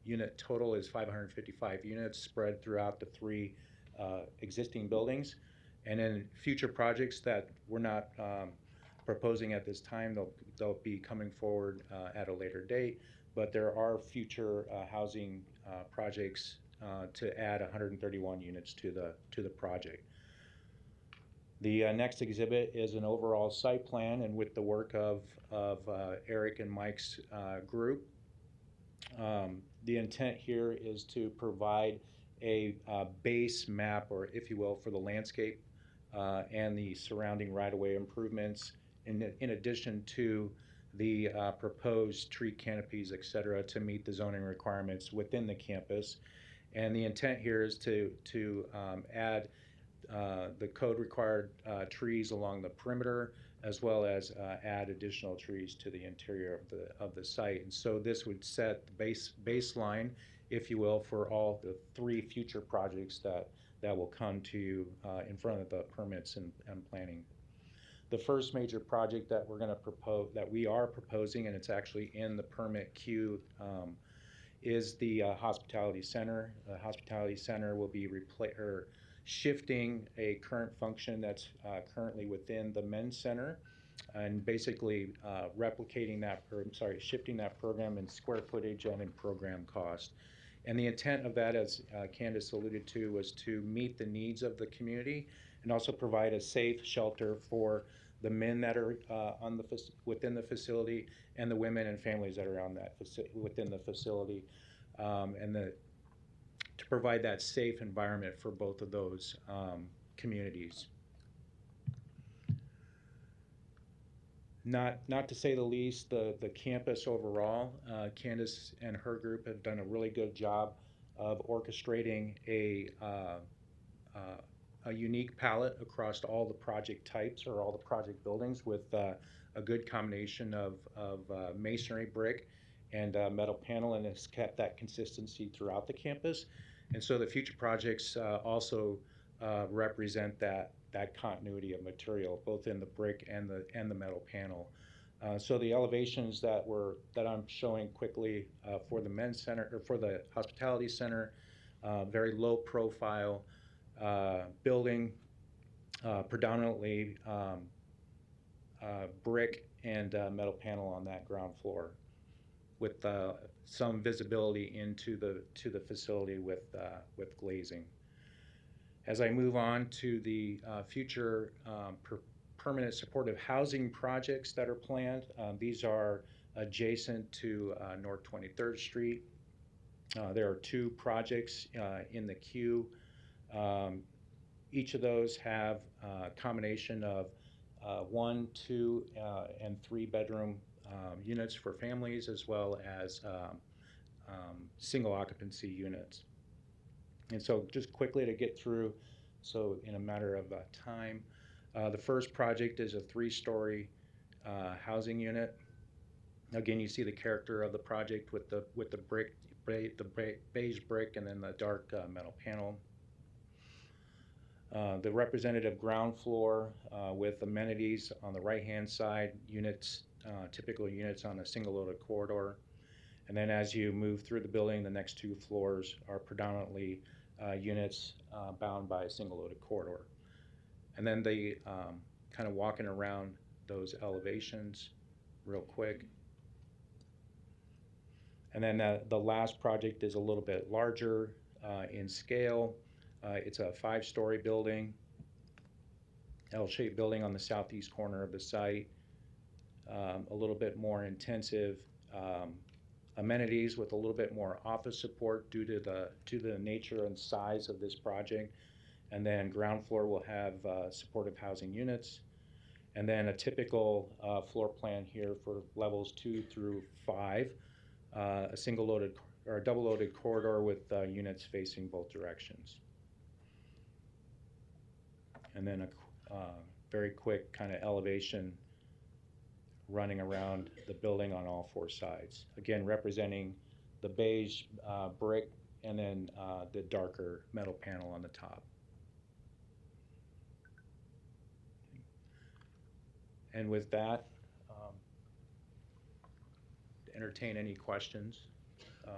unit total is 555 units spread throughout the 3 existing buildings. And in future projects that we're not proposing at this time, they'll be coming forward at a later date. But there are future housing projects to add 131 units to the project. The next exhibit is an overall site plan, and with the work of Eric and Mike's group, the intent here is to provide a base map, or if you will, for the landscape and the surrounding right-of-way improvements, in addition to the proposed tree canopies, et cetera, to meet the zoning requirements within the campus. And the intent here is to add the code required trees along the perimeter, as well as add additional trees to the interior of the site. And so this would set the baseline, if you will, for all the 3 future projects that will come to you in front of the permits and planning. The first major project that we're going to propose, that we are proposing, and it's actually in the permit queue, is the Hospitality Center. The Hospitality Center will be shifting a current function that's currently within the Men's Center, and basically replicating that, shifting that program in square footage and in program cost. And the intent of that, as Candace alluded to, was to meet the needs of the community and also provide a safe shelter for the men that are within the facility and the women and families that are within the facility, and to provide that safe environment for both of those communities. Not to say the least, the campus overall, Candace and her group have done a really good job of orchestrating a unique palette across all the project types or all the project buildings, with a good combination of masonry, brick, and metal panel, and has kept that consistency throughout the campus. And so the future projects also represent that continuity of material, both in the brick and the metal panel. So the elevations that I'm showing quickly for the Men's Center, or for the Hospitality Center, very low profile building, predominantly brick and metal panel on that ground floor, with some visibility into the facility with glazing. As I move on to the future permanent supportive housing projects that are planned, these are adjacent to North 23rd Street. There are 2 projects in the queue. Each of those have a combination of 1, 2, and 3 bedroom units for families, as well as single occupancy units. And so just quickly to get through, so in a matter of time, the first project is a 3-story housing unit. Again, you see the character of the project with the brick, the beige brick, and then the dark metal panel. The representative ground floor with amenities on the right-hand side, units, typical units on a single loaded corridor. And then as you move through the building, the next 2 floors are predominantly units bound by a single loaded corridor. And then the kind of walking around those elevations real quick. And then the last project is a little bit larger in scale. It's a 5-story building, L-shaped building on the southeast corner of the site. A little bit more intensive amenities with a little bit more office support due to the nature and size of this project. And then ground floor will have supportive housing units. And then a typical floor plan here for levels 2 through 5, a single loaded or a double loaded corridor with units facing both directions. And then a very quick kind of elevation running around the building on all 4 sides. Again, representing the beige brick and then the darker metal panel on the top. And with that, entertain any questions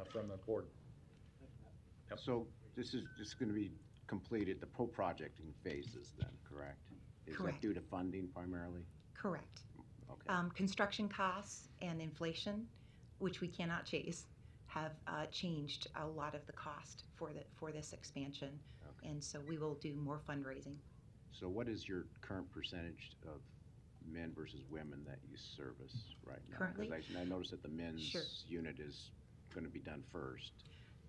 from the board. Yep. So this is just going to be completed, the projecting phases then, correct? Is Correct. that due to funding primarily? Correct. Okay. Construction costs and inflation, which we cannot chase, have changed a lot of the cost for this expansion. Okay. And so we will do more fundraising. So what is your current percentage of men versus women that you service right now? Currently? Because I noticed that the men's Sure. unit is going to be done first.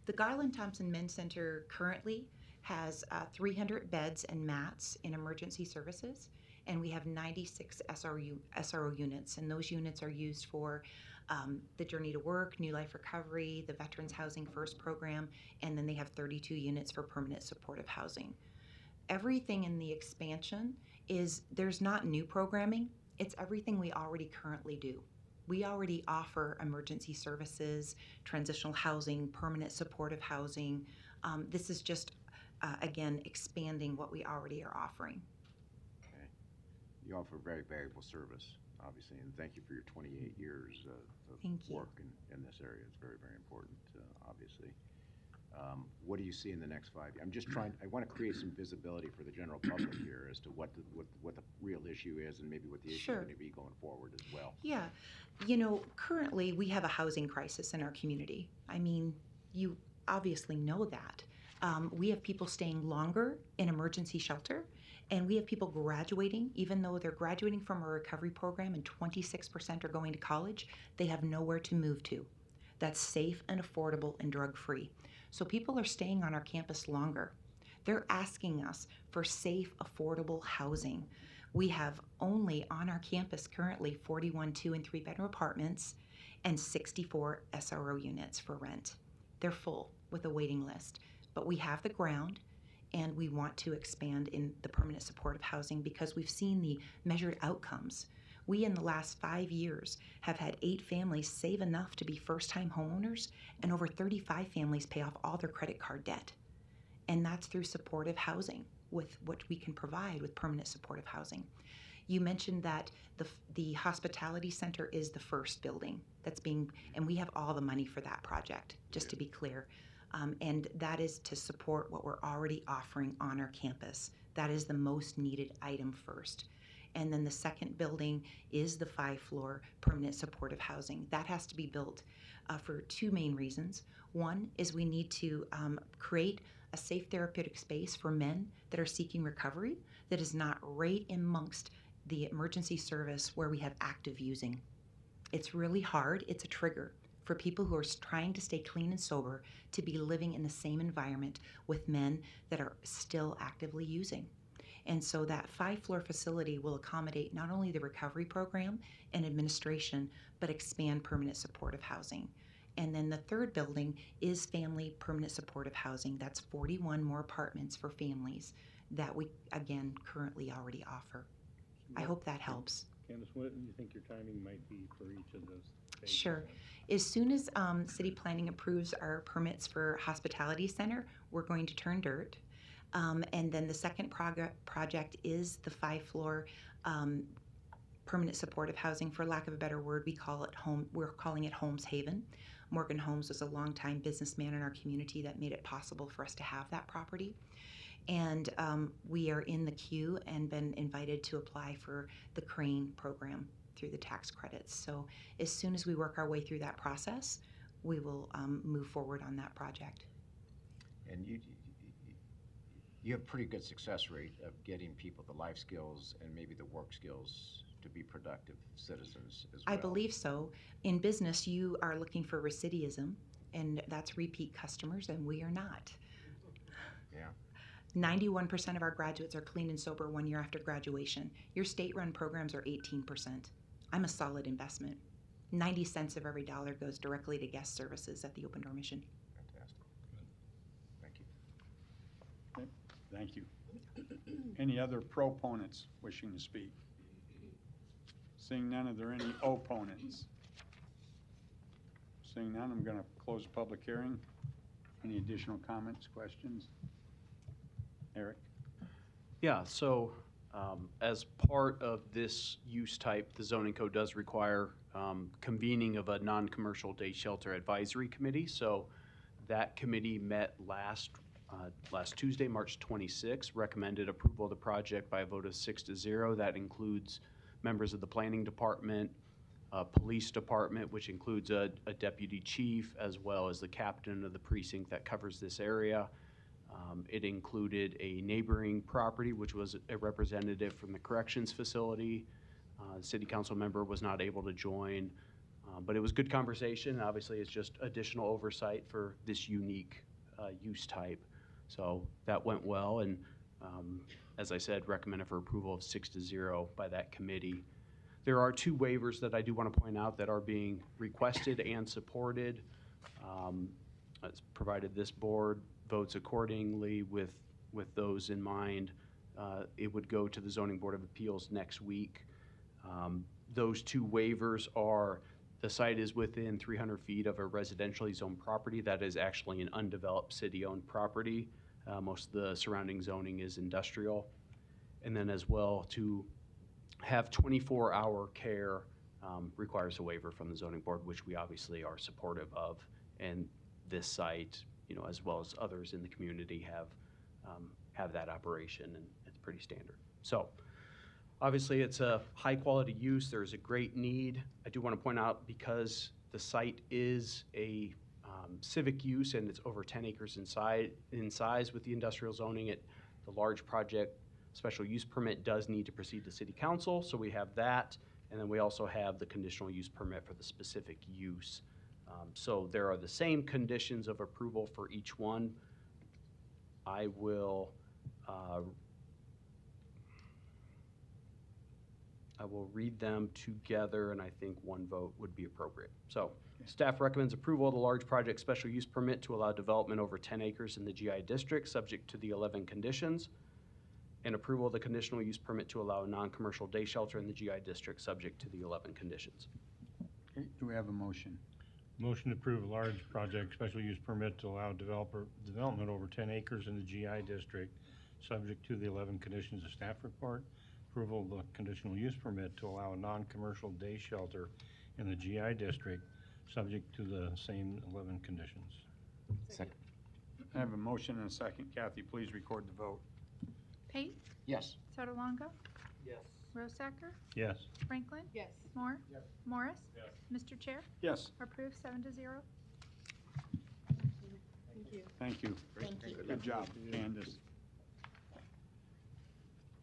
The Garland Thompson Men's Center currently has 300 beds and mats in emergency services, and we have 96 SRO units, and those units are used for the Journey to Work, New Life Recovery, the Veterans Housing First program, and then they have 32 units for permanent supportive housing. everything in the expansion there's not new programming, it's everything we already currently do. We already offer emergency services, transitional housing, permanent supportive housing. This is just, again, expanding what we already are offering. Okay. You offer very valuable service, obviously, and thank you for your 28 years of Thank you. work in this area. It's very, very important, obviously. What do you see in the next 5 years? I'm just trying, I want to create some visibility for the general public here as to what the real issue is and maybe what the issue Sure. is going to be going forward as well. Yeah. Currently we have a housing crisis in our community. I mean, you obviously know that. We have people staying longer in emergency shelter, and we have people graduating, even though they're graduating from a recovery program and 26% are going to college, they have nowhere to move to. That's safe and affordable and drug-free. So people are staying on our campus longer. They're asking us for safe, affordable housing. We have only on our campus currently 41 2- and 3-bedroom apartments and 64 SRO units for rent. They're full with a waiting list, but we have the ground and we want to expand in the permanent supportive housing because we've seen the measured outcomes. We, in the last 5 years, have had 8 families save enough to be first-time homeowners, and over 35 families pay off all their credit card debt. And that's through supportive housing with what we can provide with permanent supportive housing. You mentioned that the hospitality center is the first building that's being, and we have all the money for that project, just to be clear. And that is to support what we're already offering on our campus. That is the most needed item first. And then the second building is the 5-floor permanent supportive housing. That has to be built for 2 main reasons. One is we need to create a safe therapeutic space for men that are seeking recovery that is not right amongst the emergency service where we have active using. It's really hard. It's a trigger for people who are trying to stay clean and sober to be living in the same environment with men that are still actively using. And so that 5-floor facility will accommodate not only the recovery program and administration, but expand permanent supportive housing. And then the third building is family permanent supportive housing. That's 41 more apartments for families that we, again, currently already offer. I hope that helps. Candace, what do you think your timing might be for each of those phases? Sure. As soon as city planning approves our permits for hospitality center, we're going to turn dirt. And then the second project is the 5-floor permanent supportive housing. For lack of a better word, we're calling it Holmes Haven. Morgan Holmes was a longtime businessman in our community that made it possible for us to have that property. And we are in the queue and been invited to apply for the Crane program through the tax credits. So as soon as we work our way through that process, we will move forward on that project. And you have pretty good success rate of getting people the life skills and maybe the work skills to be productive citizens as well. I believe so. In business, you are looking for recidivism, and that's repeat customers, and we are not. Yeah. 91% of our graduates are clean and sober 1 year after graduation. Your state-run programs are 18%. I'm a solid investment. 90 cents of every dollar goes directly to guest services at the Open Door Mission. Fantastic. Thank you. Okay, thank you. Any other proponents wishing to speak? Seeing none, are there any opponents? Seeing none, I'm going to close the public hearing. Any additional comments, questions? Eric? Yeah, so as part of this use type, the zoning code does require convening of a non-commercial day shelter advisory committee. So that committee met last Tuesday, March 26, recommended approval of the project by a vote of 6-0. That includes members of the planning department, police department, which includes a deputy chief, as well as the captain of the precinct that covers this area. It included a neighboring property, which was a representative from the corrections facility. The city council member was not able to join, but it was good conversation. Obviously, it's just additional oversight for this unique use type. So that went well, and as I said, recommended for approval of 6-0 by that committee. There are 2 waivers that I do want to point out that are being requested and supported. As provided this board votes accordingly with with those in mind, it would go to the Zoning Board of Appeals next week. Those two waivers are, the site is within 300 feet of a residentially zoned property that is actually an undeveloped city-owned property. Most of the surrounding zoning is industrial. And then as well, to have 24-hour care requires a waiver from the zoning board, which we obviously are supportive of. And this site, you know, as well as others in the community have that operation, and it's pretty standard. So obviously it's a high quality use. There's a great need. I do want to point out, because the site is a civic use and it's over 10 acres in size with the industrial zoning, the large project special use permit does need to proceed to city council. So we have that. And then we also have the conditional use permit for the specific use. So there are the same conditions of approval for each one. I will read them together, and I think one vote would be appropriate. So staff recommends approval of the large project special use permit to allow development over 10 acres in the GI district, subject to the 11 conditions, and approval of the conditional use permit to allow a non-commercial day shelter in the GI district, subject to the 11 conditions. Okay, do we have a motion? Motion to approve a large project special use permit to allow development over 10 acres in the GI district, subject to the 11 conditions of staff report. Approval of the conditional use permit to allow a non-commercial day shelter in the GI district, subject to the same 11 conditions. Second. I have a motion and a second. Kathy, please record the vote. Pate, Yes. Sotolongo, Yes. Rosacker, Yes. Franklin, Yes. Moore, Yes. Morris, Yes. Mr. Chair, Yes, approved 7-0. Thank you. thank you. Thank you. Good job, Candace.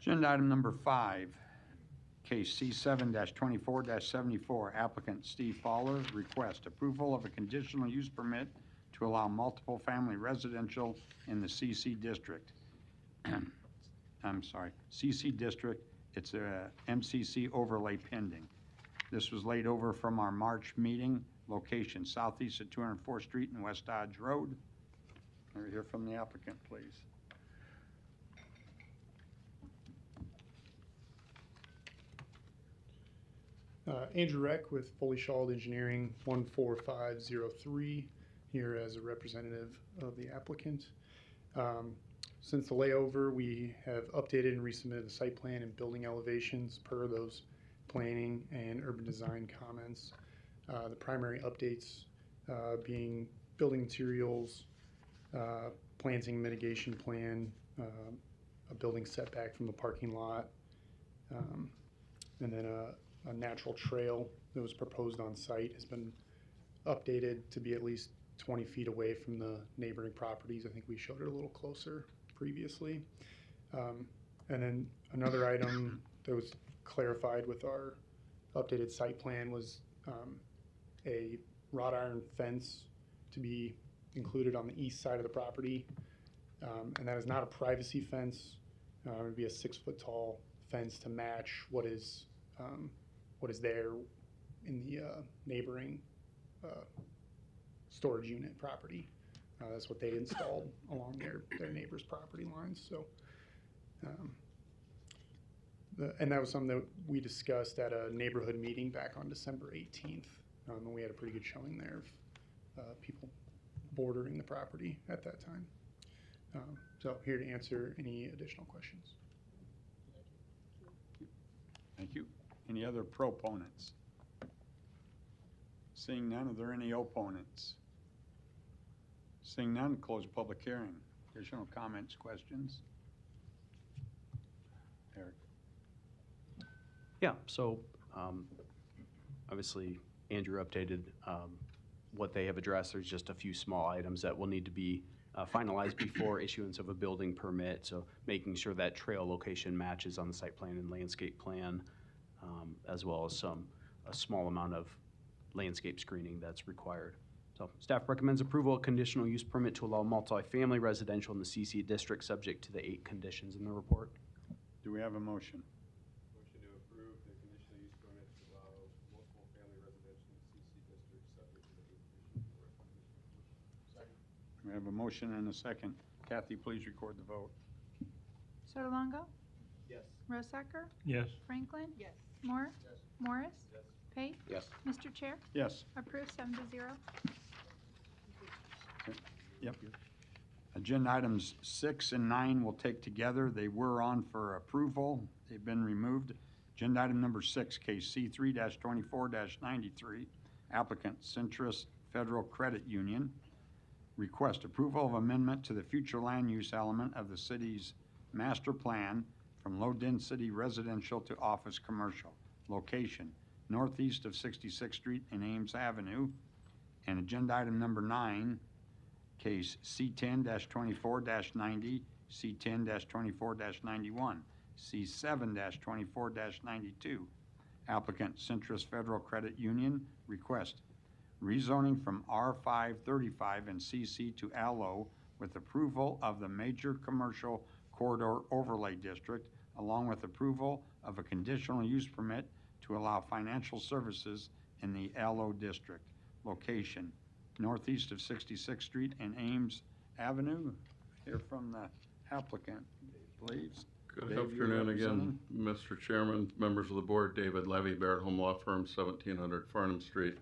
Agenda item number 5, case C7-24-74, applicant Steve Fowler, request approval of a conditional use permit to allow multiple family residential in the CC district. I'm sorry, CC district, it's a MCC overlay pending. This was laid over from our March meeting, location southeast of 204th Street and West Dodge Road. Can we hear from the applicant, please? Andrew Reck with Fully Shawled Engineering, 14503, here as a representative of the applicant. Since the layover, we have updated and resubmitted the site plan and building elevations per those planning and urban design comments. The primary updates being building materials, planting mitigation plan, a building setback from the parking lot, and then a natural trail that was proposed on site has been updated to be at least 20 feet away from the neighboring properties. I think we showed it a little closer previously. And then another item that was clarified with our updated site plan was a wrought iron fence to be included on the east side of the property. And that is not a privacy fence. It would be a 6-foot tall fence to match what is there in the neighboring storage unit property. That's what they installed along their neighbor's property lines. So, and that was something that we discussed at a neighborhood meeting back on December 18th. And we had a pretty good showing there of people bordering the property at that time. So here to answer any additional questions. Thank you. Any other proponents? Seeing none, are there any opponents? Seeing none, close the public hearing. Additional comments, questions? Eric? Yeah, so obviously Andrew updated what they have addressed. There's just a few small items that will need to be finalized before issuance of a building permit. So making sure that trail location matches on the site plan and landscape plan, as well as a small amount of landscape screening that's required. So staff recommends approval of conditional use permit to allow multifamily residential in the CC district, subject to the 8 conditions in the report. Do we have a motion? Motion to approve the conditional use permit to allow multiple family residential in the CC district, subject to the 8 conditions of the recommendation. We have a motion and a second. Kathy, please record the vote. Sotolongo? Yes. Rosacker? Yes. Franklin? Yes. Moore? Yes. Morris? Yes. Pate? Yes. Mr. Chair? Yes. Approved 7-0. Yep. Agenda items 6 and 9 we'll take together. They were on for approval. They've been removed. Agenda item number 6, case C3-24-93, applicant Centrus Federal Credit Union. Request approval of amendment to the future land use element of the city's master plan from low-density residential to office commercial. Location, northeast of 66th Street and Ames Avenue. And agenda item number 9, case C10-24-90, C10-24-91, C7-24-92. Applicant Centrus Federal Credit Union. Request rezoning from R535 and CC to LO with approval of the Major Commercial Corridor Overlay District, along with approval of a conditional use permit to allow financial services in the LO district. Location, northeast of 66th Street and Ames Avenue. Hear from the applicant, please. Good Dave, you're afternoon again, representing? Mr. Chairman, members of the board. David Levy, Barrett Home Law Firm, 1700 Farnham Street.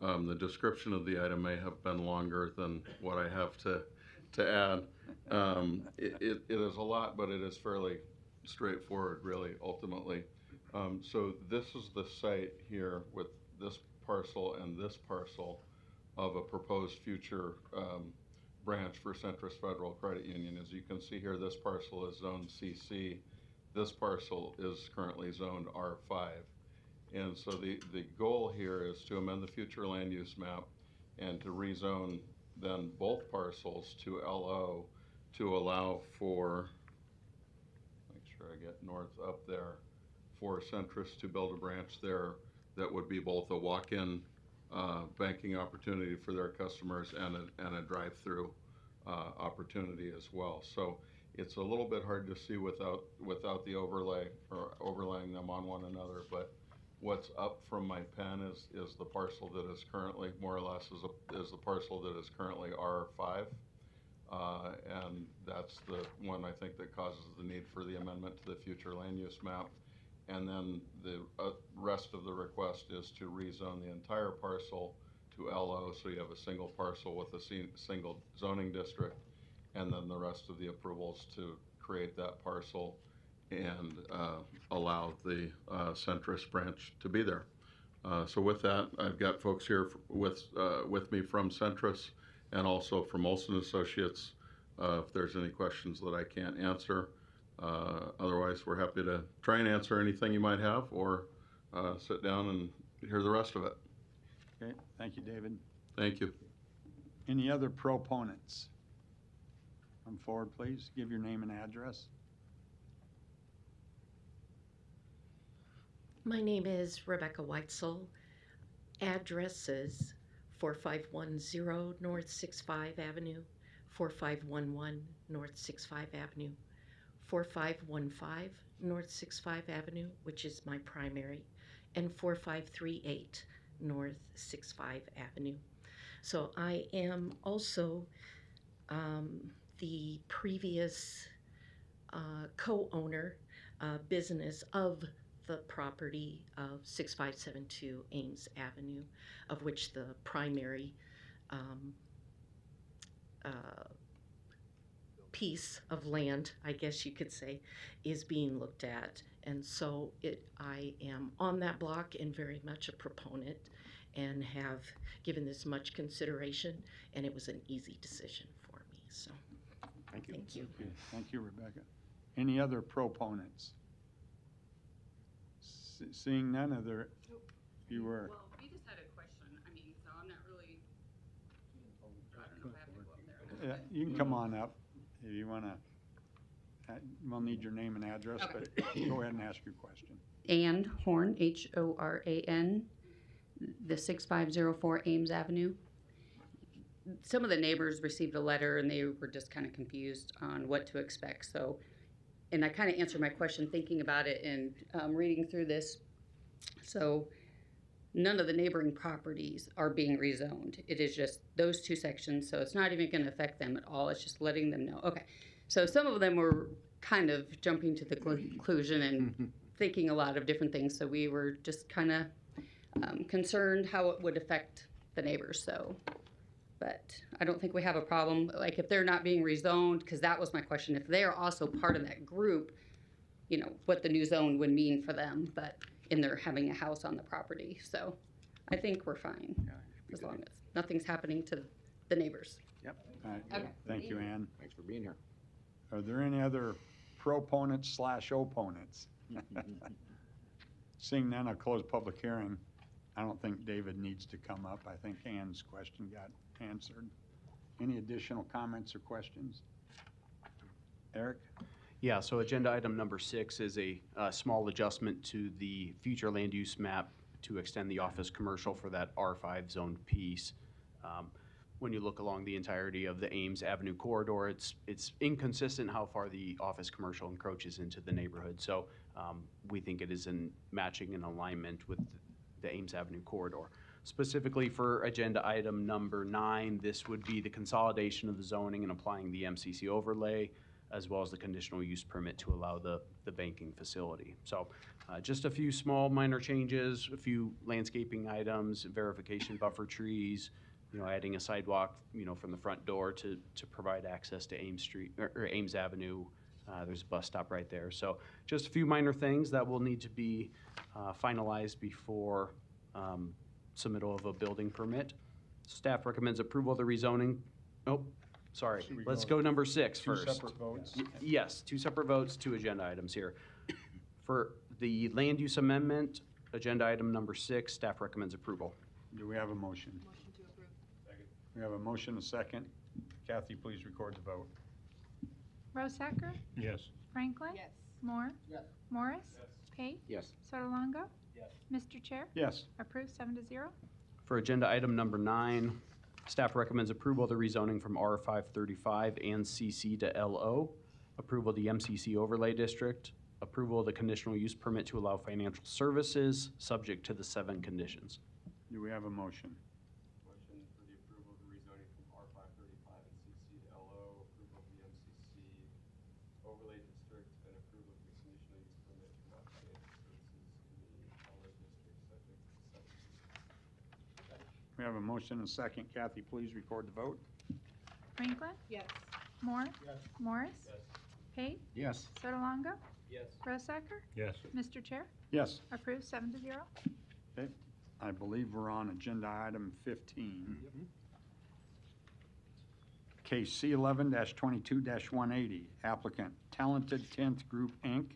The description of the item may have been longer than what I have to add. It is a lot, but it is fairly straightforward, really, ultimately. So this is the site here with this parcel and this parcel of a proposed future branch for Centrus Federal Credit Union. As you can see here, this parcel is zoned CC. This parcel is currently zoned R5. And so the goal here is to amend the future land use map and to rezone then both parcels to LO to allow for, make sure I get north up there, for Centrus to build a branch there that would be both a walk-in banking opportunity for their customers and a drive-through opportunity as well. So it's a little bit hard to see without the overlay or overlaying them on one another, but what's up from my pen is the parcel that is currently, more or less, is the parcel that is currently R5. And that's the one I think that causes the need for the amendment to the future land use map. And then the rest of the request is to rezone the entire parcel to LO, so you have a single parcel with a single zoning district, and then the rest of the approvals to create that parcel and allow the Centrus branch to be there. So with that, I've got folks here with me from Centrus and also from Olson Associates. If there's any questions that I can't answer. Otherwise, we're happy to try and answer anything you might have, or sit down and hear the rest of it. Okay, thank you, David. Thank you. Any other proponents? Come forward, please. Give your name and address. My name is Rebecca Weitzel. Address is 4510 North 65 Avenue, 4511 North 65 Avenue, 4515 North 65 Avenue, which is my primary, and 4538 North 65 Avenue. So I am also the previous co-owner business of the property of 6572 Ames Avenue, of which the primary piece of land, I guess you could say, is being looked at. And so I am on that block and very much a proponent and have given this much consideration, and it was an easy decision for me. So Thank you. Thank you. Okay, thank you, Rebecca. Any other proponents? Seeing none other, you were. Well, we just had a question. I mean, so I'm not really, I don't know if I have to go up there. Yeah, you can come on up if you want to. We'll need your name and address, Okay. but go ahead and ask your question. Ann Horn, Horan, the 6504 Ames Avenue. Some of the neighbors received a letter and they were just kind of confused on what to expect. So, and I kind of answered my question thinking about it and reading through this. So none of the neighboring properties are being rezoned. It is just those two sections. So it's not even going to affect them at all. It's just letting them know. Okay. So some of them were kind of jumping to the conclusion and thinking a lot of different things. So we were just kind of concerned how it would affect the neighbors. So, but I don't think we have a problem. Like if they're not being rezoned, because that was my question. If they're also part of that group, you know, what the new zone would mean for them, but in their having a house on the property. So I think we're fine as long as nothing's happening to the neighbors. Yep. All right. Okay. Thank you, Ann. Thanks for being here. Are there any other proponents/opponents? Seeing none, I'll close public hearing. I don't think David needs to come up. I think Ann's question got answered. Any additional comments or questions? Eric? Yeah, so agenda item number 6 is a small adjustment to the future land use map to extend the office commercial for that R5 zoned piece. When you look along the entirety of the Ames Avenue corridor, it's inconsistent how far the office commercial encroaches into the neighborhood. So we think it is in matching and alignment with the Ames Avenue corridor. Specifically for agenda item number 9, this would be the consolidation of the zoning and applying the MCC overlay, as well as the conditional use permit to allow the banking facility. So just a few small minor changes, a few landscaping items, verification buffer trees, you know, adding a sidewalk, you know, from the front door to provide access to Ames Street or Ames Avenue. There's a bus stop right there. So just a few minor things that will need to be finalized before submittal of a building permit. Staff recommends approval of the rezoning. Oh, sorry. Let's go number 6 first. Two separate votes? Yes, 2 separate votes, 2 agenda items here. For the land use amendment, agenda item number 6, staff recommends approval. Do we have a motion? Motion to approve. Second. We have a motion, a second. Kathy, please record the vote. Rosacker? Yes. Franklin? Yes. Moore? Yes. Morris? Yes. Pate? Yes. Sotolongo? Yes. Mr. Chair? Yes. Approved 7-0. For agenda item number 9, staff recommends approval of the rezoning from R535 and CC to LO, approval of the MCC overlay district, approval of the conditional use permit to allow financial services, subject to the 7 conditions. Do we have a motion? Motion for the approval of the rezoning from R535 and CC to LO, approval of the MCC overlay district, and approval of the conditional use permit to allow financial services in the LO district subject to 7. We have a motion, a second. Kathy, please record the vote. Franklin? Yes. Moore? Yes. Morris? Yes. Pate? Yes. Sotolongo? Yes. Rosacker? Yes. Mr. Chair? Yes. Approved 7-0. Okay. I believe we're on agenda item 15. Case C11-22-180, applicant Talented 10th Group, Inc.,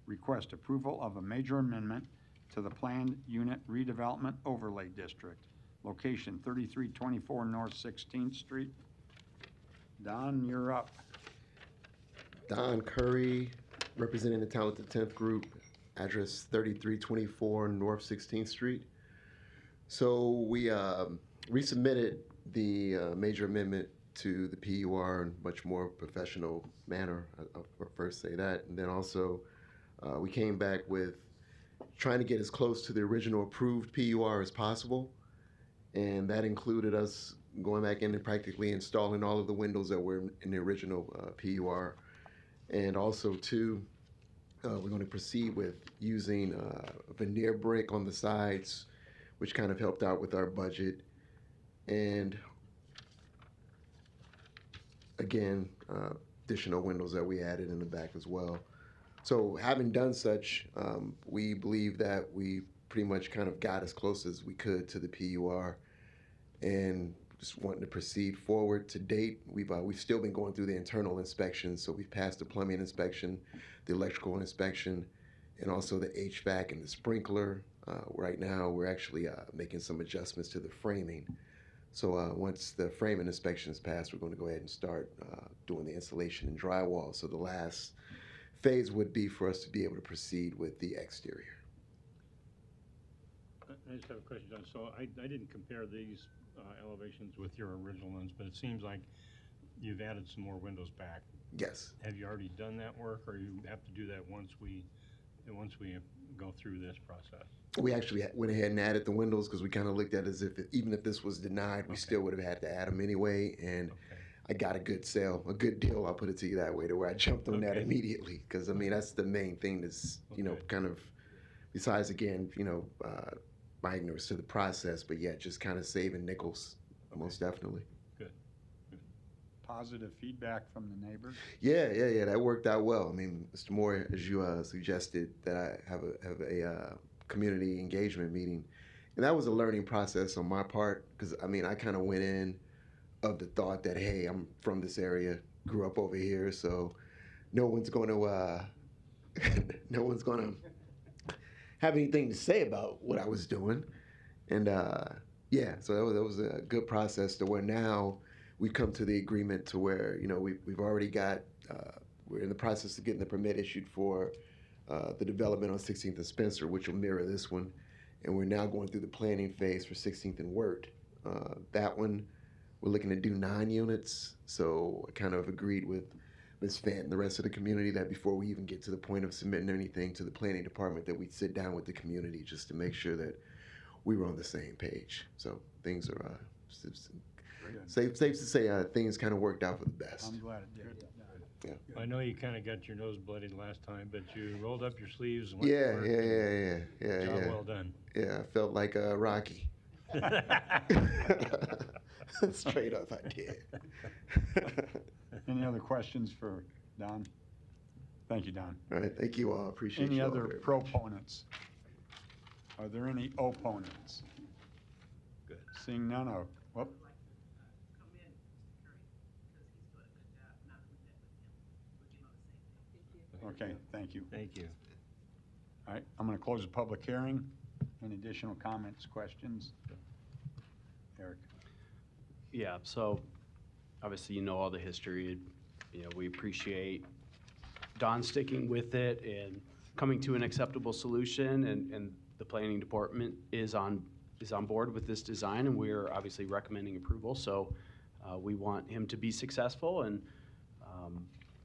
request approval of a major amendment to the planned unit redevelopment overlay district, location 3324 North 16th Street. Don, you're up. Don Curry, representing the Talented 10th Group, address 3324 North 16th Street. So we resubmitted the major amendment to the PUR in much more professional manner. I'll first say that. And then also we came back with trying to get as close to the original approved PUR as possible. And that included us going back in and practically installing all of the windows that were in the original PUR. And also, too, we're going to proceed with using veneer brick on the sides, which kind of helped out with our budget. And again, additional windows that we added in the back as well. So having done such, we believe that we pretty much kind of got as close as we could to the PUR, and just wanting to proceed forward. To date, we've still been going through the internal inspections, so we've passed the plumbing inspection, the electrical inspection, and also the HVAC and the sprinkler. Right now, we're actually making some adjustments to the framing. So once the framing inspection is passed, we're going to go ahead and start doing the insulation and drywall. So the last phase would be for us to be able to proceed with the exterior. I just have a question, John. So I didn't compare these elevations with your original ones, but it seems like you've added some more windows back. Yes. Have you already done that work, or you have to do that once we go through this process? We actually went ahead and added the windows because we kind of looked at it as if even if this was denied, we still would have had to add them anyway. And I got a good sale, a good deal. I'll put it to you that way, to where I jumped on that Okay. immediately, because I mean that's the main thing. Is Okay. kind of besides again my ignorance to the process, but yeah, just kind of saving nickels, most definitely. Good. Positive feedback from the neighbors? Yeah. That worked out well. I mean, Mr. Moore, as you suggested, that I have a community engagement meeting, and that was a learning process on my part, because I mean, I kind of went in of the thought that, hey, I'm from this area, grew up over here, so no one's going to no one's going to have anything to say about what I was doing, and yeah, so that was a good process to where now we come to the agreement to where we've already got we're in the process of getting the permit issued for the development on 16th and Spencer, which will mirror this one, and we're now going through the planning phase for 16th and Wirt. That one, we're looking to do 9 units, so I kind of agreed with Ms. Fant and the rest of the community that before we even get to the point of submitting anything to the planning department, that we'd sit down with the community just to make sure that we were on the same page. So things are safe to say things kind of worked out for the best. I'm glad it did. I know you kind of got your nose bloodied last time, but you rolled up your sleeves and went Yeah, to work. yeah. Job well done. Yeah, I felt like Rocky. Straight up, I did. Any other questions for Don? Thank you, Don. All right, thank you all. Appreciate Any you all other very much. proponents? Are there any opponents? Good. Seeing none, whoop. Okay, thank you. Thank you. All right, I'm going to close the public hearing. Any additional comments, questions? Eric? Yeah, so obviously you know all the history. We appreciate Don sticking with it and coming to an acceptable solution, and the planning department is on board with this design, and we're obviously recommending approval. So we want him to be successful, and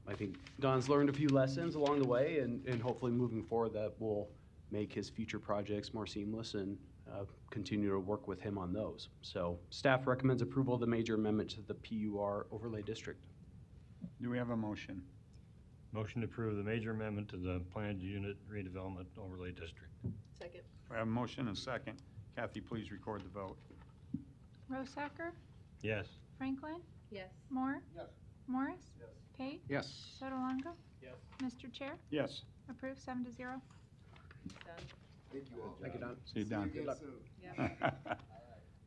I think Don's learned a few lessons along the way, and hopefully moving forward that will make his future projects more seamless and continue to work with him on those. So staff recommends approval of the major amendment to the PUR overlay district. Do we have a motion? Motion to approve the major amendment to the planned unit redevelopment overlay district. Second. We have a motion and a second. Kathy, please record the vote. Rosacker, Yes. Franklin, Yes. Moore, Yes. Morris, Yes. Pate, Yes. Sotolongo, Yes. Mr. Chair, Yes. approved 7-0. Thank you all. Thank you, Don. See you, Don. Good luck.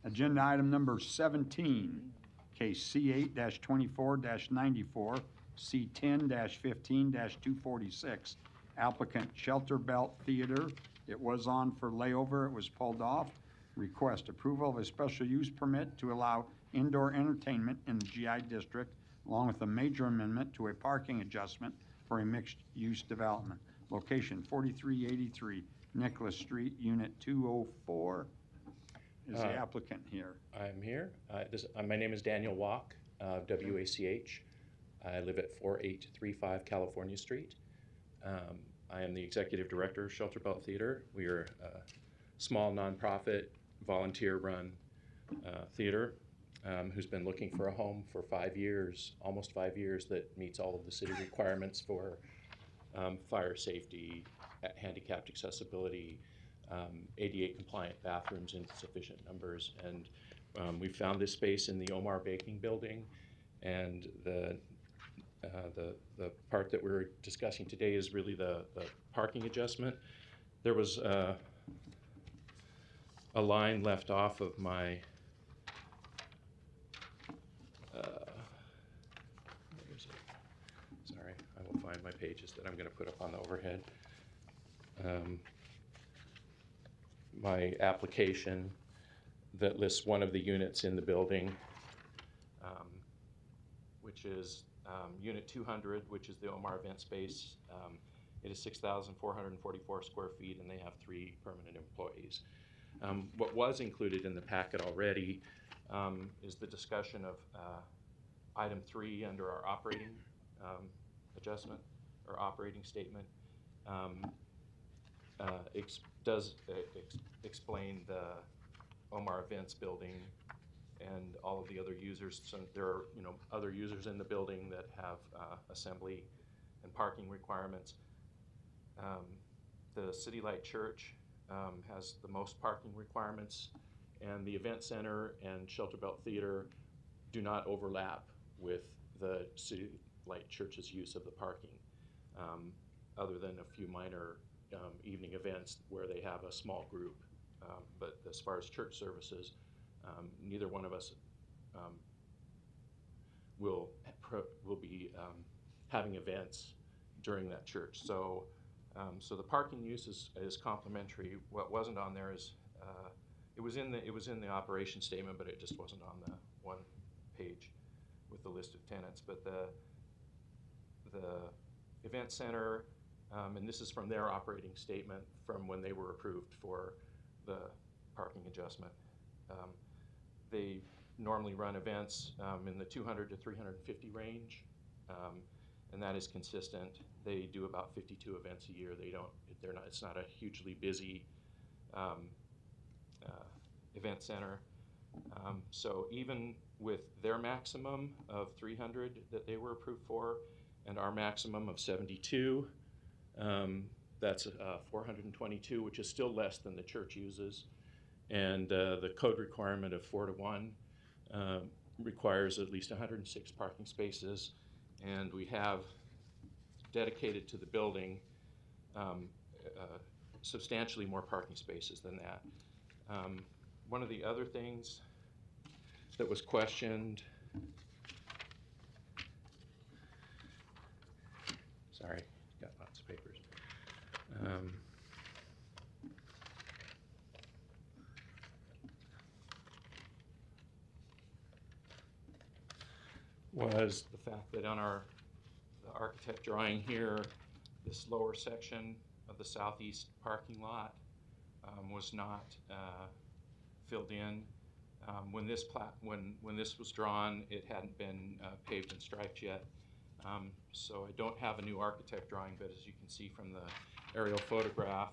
Agenda item number 17, case C8-24-94, C10-15-246, applicant Shelter Belt Theater. It was on for layover, it was pulled off. Request approval of a special use permit to allow indoor entertainment in the GI district, along with a major amendment to a parking adjustment for a mixed-use development. Location 4383 Nicholas Street, Unit 204. Is the applicant here? I'm here. My name is Daniel Walk, WACH. I live at 4835 California Street. I am the executive director of Shelter Belt Theater. We are a small nonprofit, volunteer-run theater who's been looking for a home for 5 years, almost 5 years, that meets all of the city requirements for fire safety, handicapped accessibility, ADA compliant bathrooms in sufficient numbers. And we found this space in the Omar Baking Building, and the part that we're discussing today is really the parking adjustment. There was a line left off of my where is it? Sorry, I will find my pages that I'm going to put up on the overhead. My application that lists one of the units in the building, which is Unit 200, which is the Omar event space. It is 6,444 square feet, and they have 3 permanent employees. What was included in the packet already is the discussion of item 3 under our operating adjustment or operating statement. Does explain the Omar Events building and all of the other users. So there are, other users in the building that have assembly and parking requirements. The City Light Church has the most parking requirements, and the Event Center and Shelter Belt Theater do not overlap with the City Light Church's use of the parking, other than a few minor evening events where they have a small group. But as far as church services, neither one of us will be having events during that church. So the parking use is complimentary. What wasn't on there is it was in the operation statement, but it just wasn't on the one page with the list of tenants. But the event center, and this is from their operating statement from when they were approved for the parking adjustment. They normally run events in the 200 to 350 range, and that is consistent. They do about 52 events a year. It's not a hugely busy event center. So even with their maximum of 300 that they were approved for, and our maximum of 72, that's 422, which is still less than the church uses. And the code requirement of 4 to 1 requires at least 106 parking spaces, and we have dedicated to the building substantially more parking spaces than that. One of the other things that was questioned, sorry, got lots of papers. Was the fact that on the architect drawing here, this lower section of the southeast parking lot was not filled in. When this was drawn, it hadn't been paved and striped yet. So I don't have a new architect drawing, but as you can see from the aerial photograph,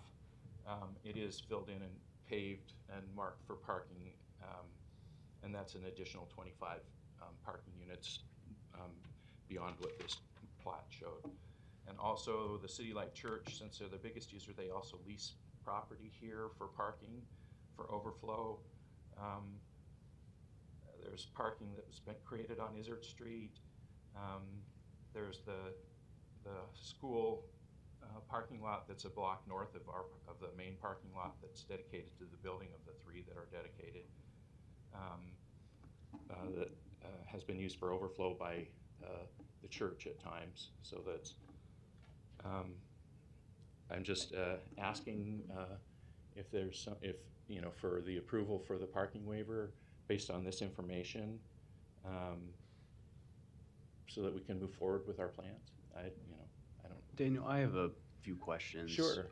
it is filled in and paved and marked for parking, and that's an additional 25 parking units beyond what this plot showed. And also the City Light Church, since they're the biggest user, they also lease property here for parking, for overflow. There's parking that was created on Izzard Street. There's the school parking lot that's a block north of the main parking lot that's dedicated to the building of the 3 that are dedicated. That has been used for overflow by the church at times. So that's I'm just asking if there's for the approval for the parking waiver based on this information, so that we can move forward with our plans. I don't. Daniel, I have a few questions. Sure.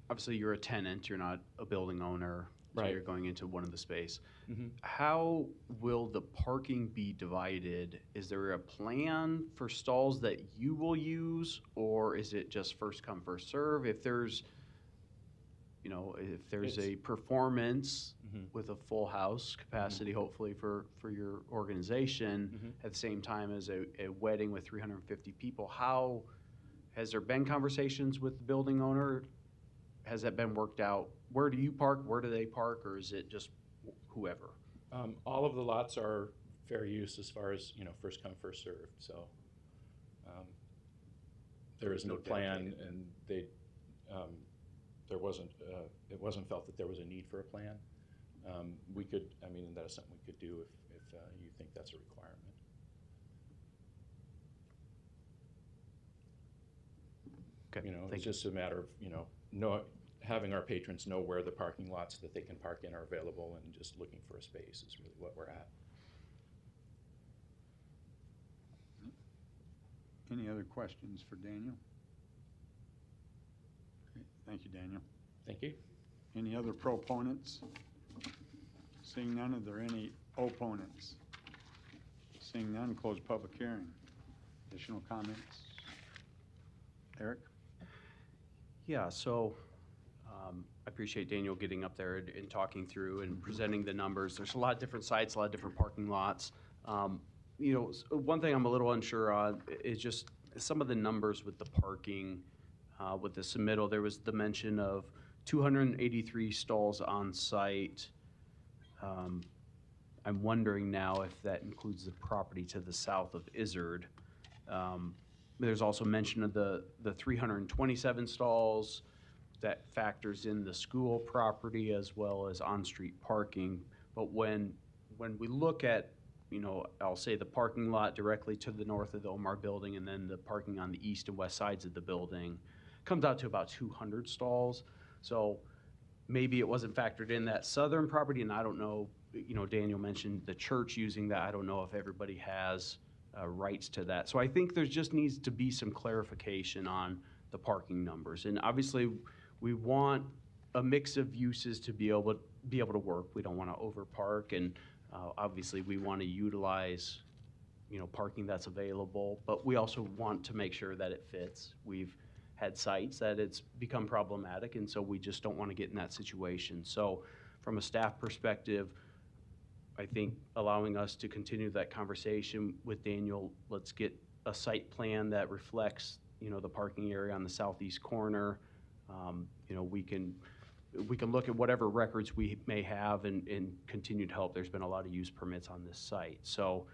Obviously, you're a tenant. You're not a building owner. So Right. You're going into one of the space. Mm-hmm. How will the parking be divided? Is there a plan for stalls that you will use, or is it just first come, first serve? If there's a performance with a full house capacity, hopefully for your organization, at the same time as a wedding with 350 people, how has there been conversations with the building owner? Has that been worked out? Where do you park? Where do they park? Or is it just whoever? All of the lots are fair use as far as first come, first served. So there is no plan, and they it wasn't felt that there was a need for a plan. That is something we could do if you think that's a requirement. Okay. It's just a matter of having our patrons know where the parking lots that they can park in are available, and just looking for a space is really what we're at. Any other questions for Daniel? Okay, thank you, Daniel. Thank you. Any other proponents? Seeing none, are there any opponents? Seeing none, close public hearing. Additional comments? Eric? Yeah, so I appreciate Daniel getting up there and talking through and presenting the numbers. There's a lot of different sites, a lot of different parking lots. You know, one thing I'm a little unsure on is just some of the numbers with the parking, with the submittal. There was the mention of 283 stalls on site. I'm wondering now if that includes the property to the south of Izzard. There's also mention of the 327 stalls. That factors in the school property as well as on-street parking. But when we look at, you know, I'll say the parking lot directly to the north of the Omar building and then the parking on the east and west sides of the building, comes out to about 200 stalls. So maybe it wasn't factored in that southern property, and I don't know, you know, Daniel mentioned the church using that. I don't know if everybody has rights to that. So I think there just needs to be some clarification on the parking numbers. And obviously, we want a mix of uses to be able to work. We don't want to overpark, and obviously we want to utilize, you know, parking that's available. But we also want to make sure that it fits. We've had sites that it's become problematic, and so we just don't want to get in that situation. So, from a staff perspective, I think allowing us to continue that conversation with Daniel. Let's get a site plan that reflects, you know, the parking area on the southeast corner. You know, we can look at whatever records we may have and continue to help. There's been a lot of use permits on this site. So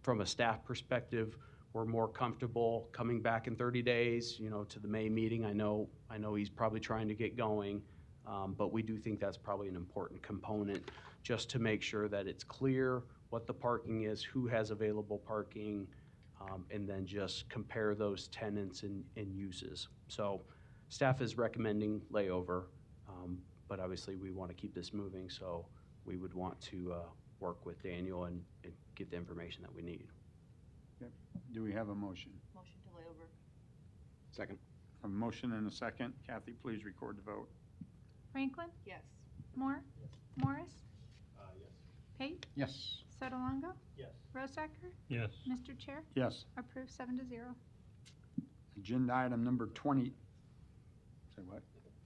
from a staff perspective, we're more comfortable coming back in 30 days, you know, to the May meeting. I know he's probably trying to get going, but we do think that's probably an important component just to make sure that it's clear what the parking is, who has available parking, and then just compare those tenants and uses. So staff is recommending layover, but obviously we want to keep this moving, so we would want to work with Daniel and get the information that we need. Yep. Do we have a motion? Motion to lay over. Second. A motion and a second. Kathy, please record the vote. Franklin? Yes. Moore? Morris? Yes. Pate? Yes. Sotolongo? Yes. Rosacker? Yes. Mr. Chair? Yes. Approved 7-0. Agenda item number 20. Say what?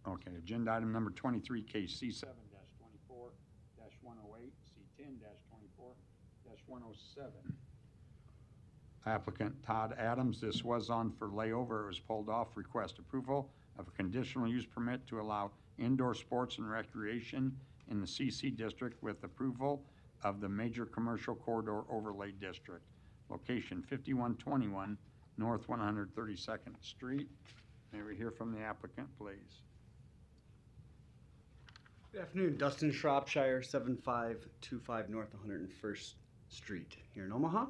Okay, agenda item number 23, case C7-24-108, C10-24-107. Applicant Todd Adams, this was on for layover. It was pulled off. Request approval of a conditional use permit to allow indoor sports and recreation in the CC district with approval of the major commercial corridor overlay district. Location 5121 North 132nd Street. May we hear from the applicant, please? Good afternoon, Dustin Shropshire, 7525 North 101st Street here in Omaha.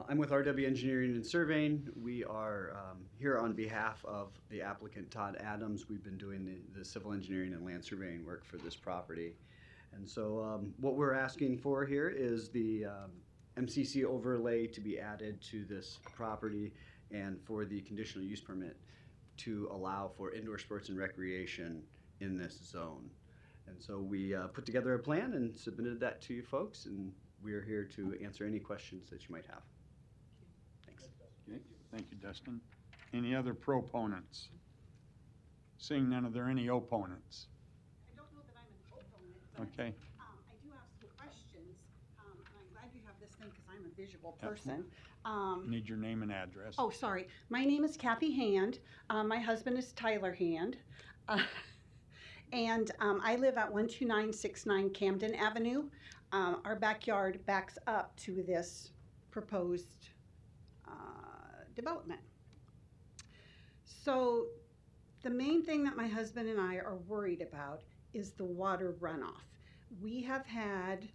I'm with RW Engineering and Surveying. We are here on behalf of the applicant Todd Adams. We've been doing the civil engineering and land surveying work for this property. And so what we're asking for here is the MCC overlay to be added to this property and for the conditional use permit to allow for indoor sports and recreation in this zone. And so we put together a plan and submitted that to you folks, and we are here to answer any questions that you might have. Thanks. Okay, thank you, Dustin. Any other proponents? Seeing none, are there any opponents? I don't know that I'm an opponent, but Okay. I do have some questions. And I'm glad you have this thing because I'm a visual Yep. person. Need your name and address. Oh, sorry. My name is Kathy Hand. My husband is Tyler Hand. And I live at 12969 Camden Avenue. Our backyard backs up to this proposed development. So the main thing that my husband and I are worried about is the water runoff. We have had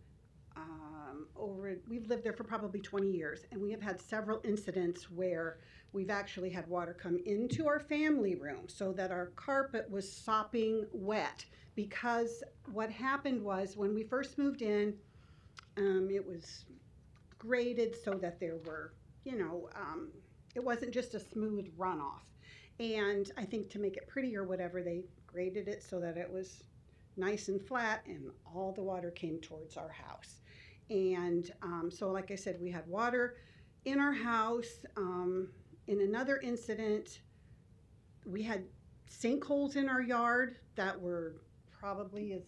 we've lived there for probably 20 years, and we have had several incidents where we've actually had water come into our family room so that our carpet was sopping wet, because what happened was when we first moved in, it was graded so that there were, you know, it wasn't just a smooth runoff. And I think to make it pretty or whatever, they graded it so that it was nice and flat, and all the water came towards our house. And so like I said, we had water in our house. In another incident, we had sinkholes in our yard that were probably as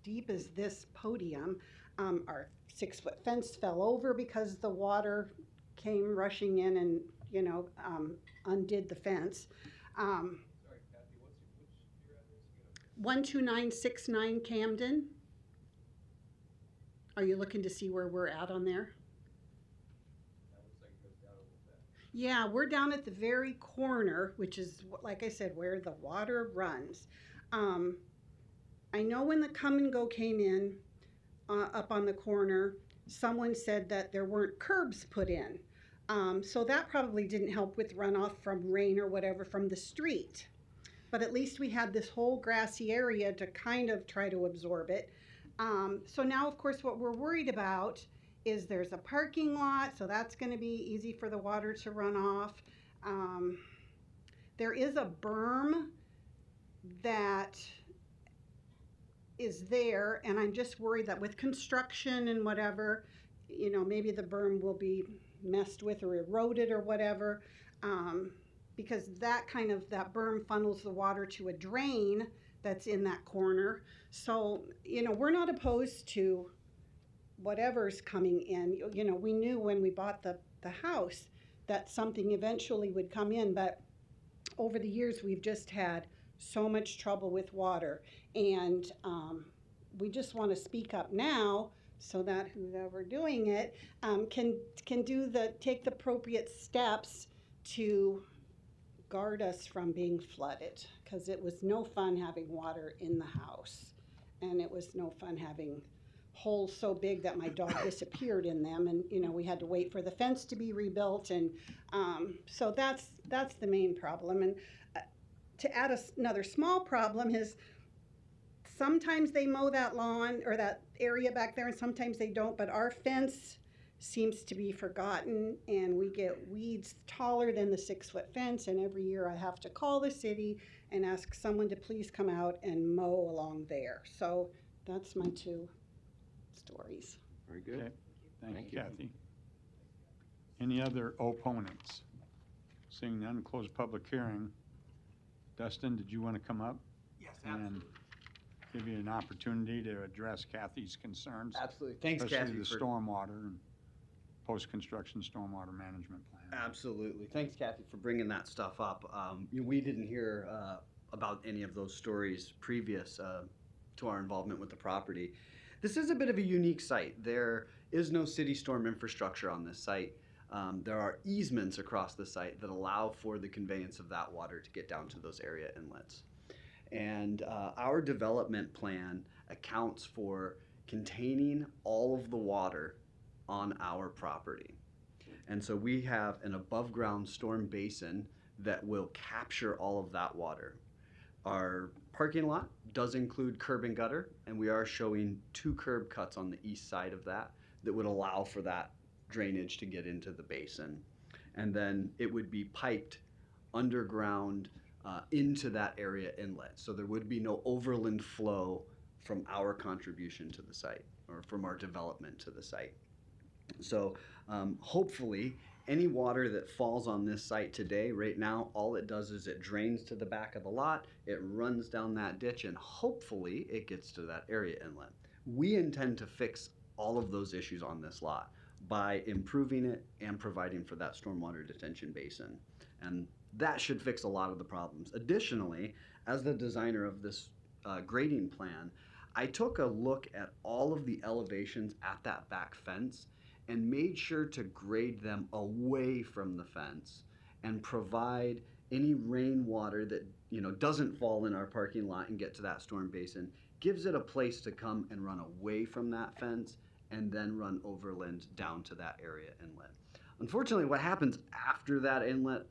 deep as this podium. Our 6-foot fence fell over because the water came rushing in and, you know, undid the fence. 12969 Camden. Are you looking to see where we're at on there? Yeah, we're down at the very corner, which is, like I said, where the water runs. I know when the Come and Go came in up on the corner, someone said that there weren't curbs put in. So that probably didn't help with runoff from rain or whatever from the street. But at least we had this whole grassy area to kind of try to absorb it. So now, of course, what we're worried about is there's a parking lot, so that's going to be easy for the water to run off. There is a berm that is there, and I'm just worried that with construction and whatever, you know, maybe the berm will be messed with or eroded or whatever, because that berm funnels the water to a drain that's in that corner. So, you know, we're not opposed to whatever's coming in. You know, we knew when we bought the house that something eventually would come in, but over the years we've just had so much trouble with water, and we just want to speak up now so that whoever doing it can take the appropriate steps to guard us from being flooded, because it was no fun having water in the house, and it was no fun having holes so big that my dog disappeared in them, and you know, we had to wait for the fence to be rebuilt, and so that's the main problem. And to add another small problem is sometimes they mow that lawn or that area back there, and sometimes they don't, but our fence seems to be forgotten, and we get weeds taller than the 6-foot fence, and every year I have to call the city and ask someone to please come out and mow along there. So that's my 2 stories. Very good. Okay. Thank you, Kathy. Any other opponents? Seeing none, close public hearing. Dustin, did you want to come up? Yes, and give you an opportunity to address Kathy's concerns? Absolutely. Thanks, especially Kathy, the for- stormwater and post-construction stormwater management plan. Absolutely. Thanks, Kathy, for bringing that stuff up. We didn't hear about any of those stories previous to our involvement with the property. This is a bit of a unique site. There is no city storm infrastructure on this site. There are easements across the site that allow for the conveyance of that water to get down to those area inlets. And our development plan accounts for containing all of the water on our property. And so we have an above ground storm basin that will capture all of that water. Our parking lot does include curb and gutter, and we are showing 2 curb cuts on the east side of that would allow for that drainage to get into the basin. And then it would be piped underground into that area inlet. So there would be no overland flow from our contribution to the site or from our development to the site. So hopefully any water that falls on this site today, right now, all it does is it drains to the back of the lot, it runs down that ditch, and hopefully it gets to that area inlet. We intend to fix all of those issues on this lot by improving it and providing for that stormwater detention basin. And that should fix a lot of the problems. Additionally, as the designer of this grading plan, I took a look at all of the elevations at that back fence and made sure to grade them away from the fence and provide any rainwater that doesn't fall in our parking lot and get to that storm basin, gives it a place to come and run away from that fence and then run overland down to that area inlet. Unfortunately, what happens after that inlet,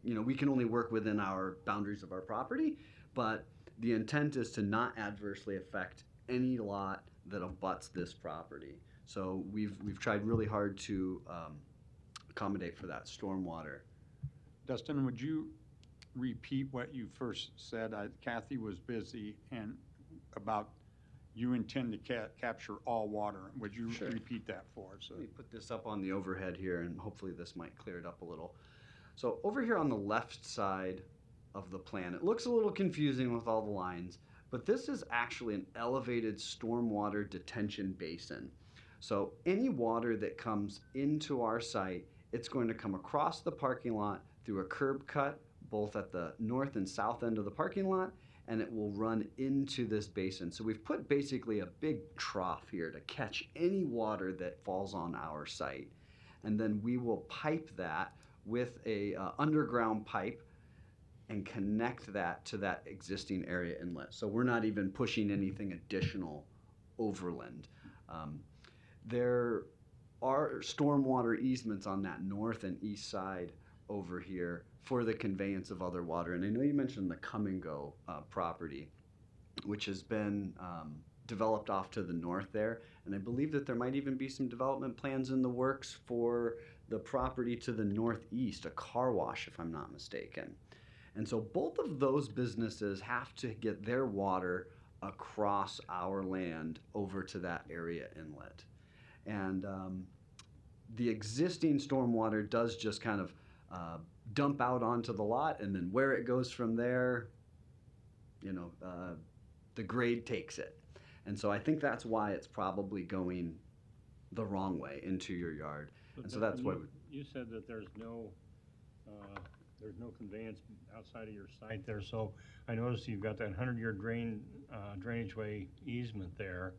we can only work within our boundaries of our property, but the intent is to not adversely affect any lot that abuts this property. So we've tried really hard to accommodate for that stormwater. Dustin, would you repeat what you first said? Kathy was busy, and about you intend to capture all water. Would you repeat that for us? Let me put this up on the overhead here, and hopefully this might clear it up a little. So over here on the left side of the plan. It looks a little confusing with all the lines, but this is actually an elevated stormwater detention basin. So any water that comes into our site, it's going to come across the parking lot through a curb cut, both at the north and south end of the parking lot, and it will run into this basin. So we've put basically a big trough here to catch any water that falls on our site. And then we will pipe that with a underground pipe and connect that to that existing area inlet. So we're not even pushing anything additional overland. There are stormwater easements on that north and east side over here for the conveyance of other water. And I know you mentioned the Come and Go property, which has been developed off to the north there. And I believe that there might even be some development plans in the works for the property to the northeast, a car wash, if I'm not mistaken. And so both of those businesses have to get their water across our land over to that area inlet. And the existing stormwater does just kind of dump out onto the lot, and then where it goes from there, the grade takes it. And so I think that's why it's probably going the wrong way into your yard. And so that's what you said that there's no conveyance outside of your site there. So I noticed you've got that 100-year drainage way easement there.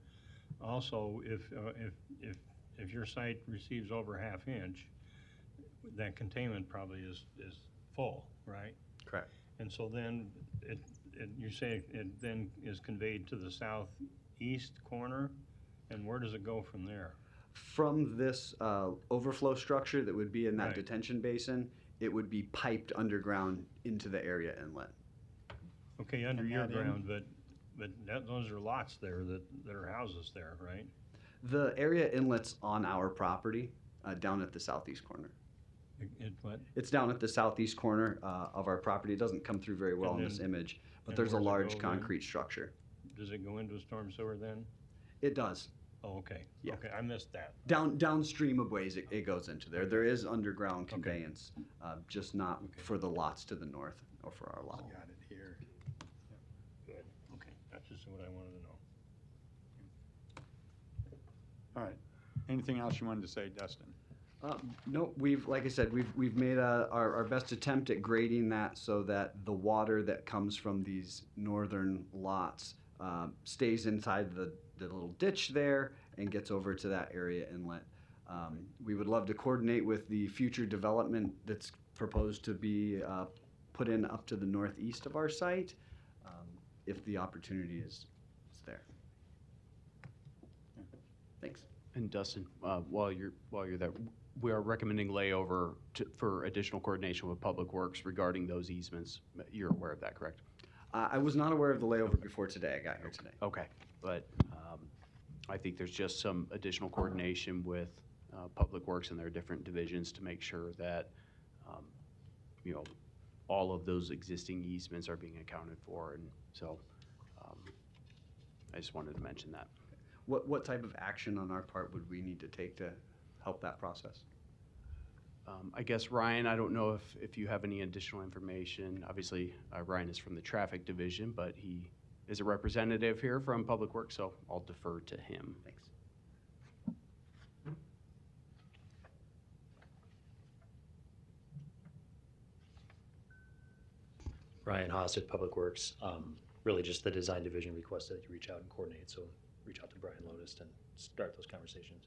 Also, if your site receives over ½ inch, that containment probably is full, right? Correct. And so then you say it then is conveyed to the southeast corner, and where does it go from there? From this overflow structure that would be in that Right. detention basin, it would be piped underground into the area inlet. Okay, under And your that in- ground, but those are lots there that are houses there, right? The area inlet's on our property, down at the southeast corner. What? It's down at the southeast corner of our property. It doesn't come through very well And in this then- image, but and there's a where's it large go then? concrete structure. Does it go into a storm sewer then? It does. Oh, okay. Yeah. Okay, I missed that. Downstream of ways it goes into there. There is underground conveyance, just not for the lots to the north or for our lot. Got it here. Good. Okay, that's just what I wanted to know. All right. Anything else you wanted to say, Dustin? No, like I said, we've made our best attempt at grading that so that the water that comes from these northern lots stays inside the little ditch there and gets over to that area inlet. We would love to coordinate with the future development that's proposed to be put in up to the northeast of our site, if the opportunity is there. Thanks. And Dustin, while you're there, we are recommending layover for additional coordination with Public Works regarding those easements. You're aware of that, correct? I was not aware of the layover before today. I got here today. Okay, but I think there's just some additional coordination with Public Works and their different divisions to make sure that, all of those existing easements are being accounted for. And so I just wanted to mention that. What type of action on our part would we need to take to help that process? I guess, Ryan, I don't know if you have any additional information. Obviously, Ryan is from the traffic division, but he is a representative here from Public Works, so I'll defer to him. Thanks. Ryan Haas at Public Works. Really just the design division requested that you reach out and coordinate, so reach out to Brian Lotus and start those conversations.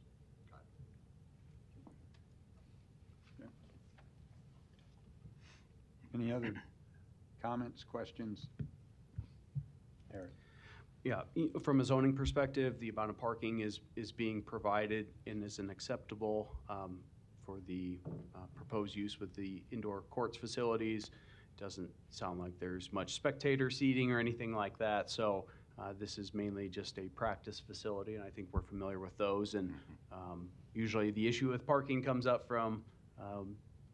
Any other comments, questions? Eric? Yeah, from a zoning perspective, the amount of parking is being provided and is an acceptable for the proposed use with the indoor courts facilities. Doesn't sound like there's much spectator seating or anything like that. So this is mainly just a practice facility, and I think we're familiar with those. And usually the issue with parking comes up from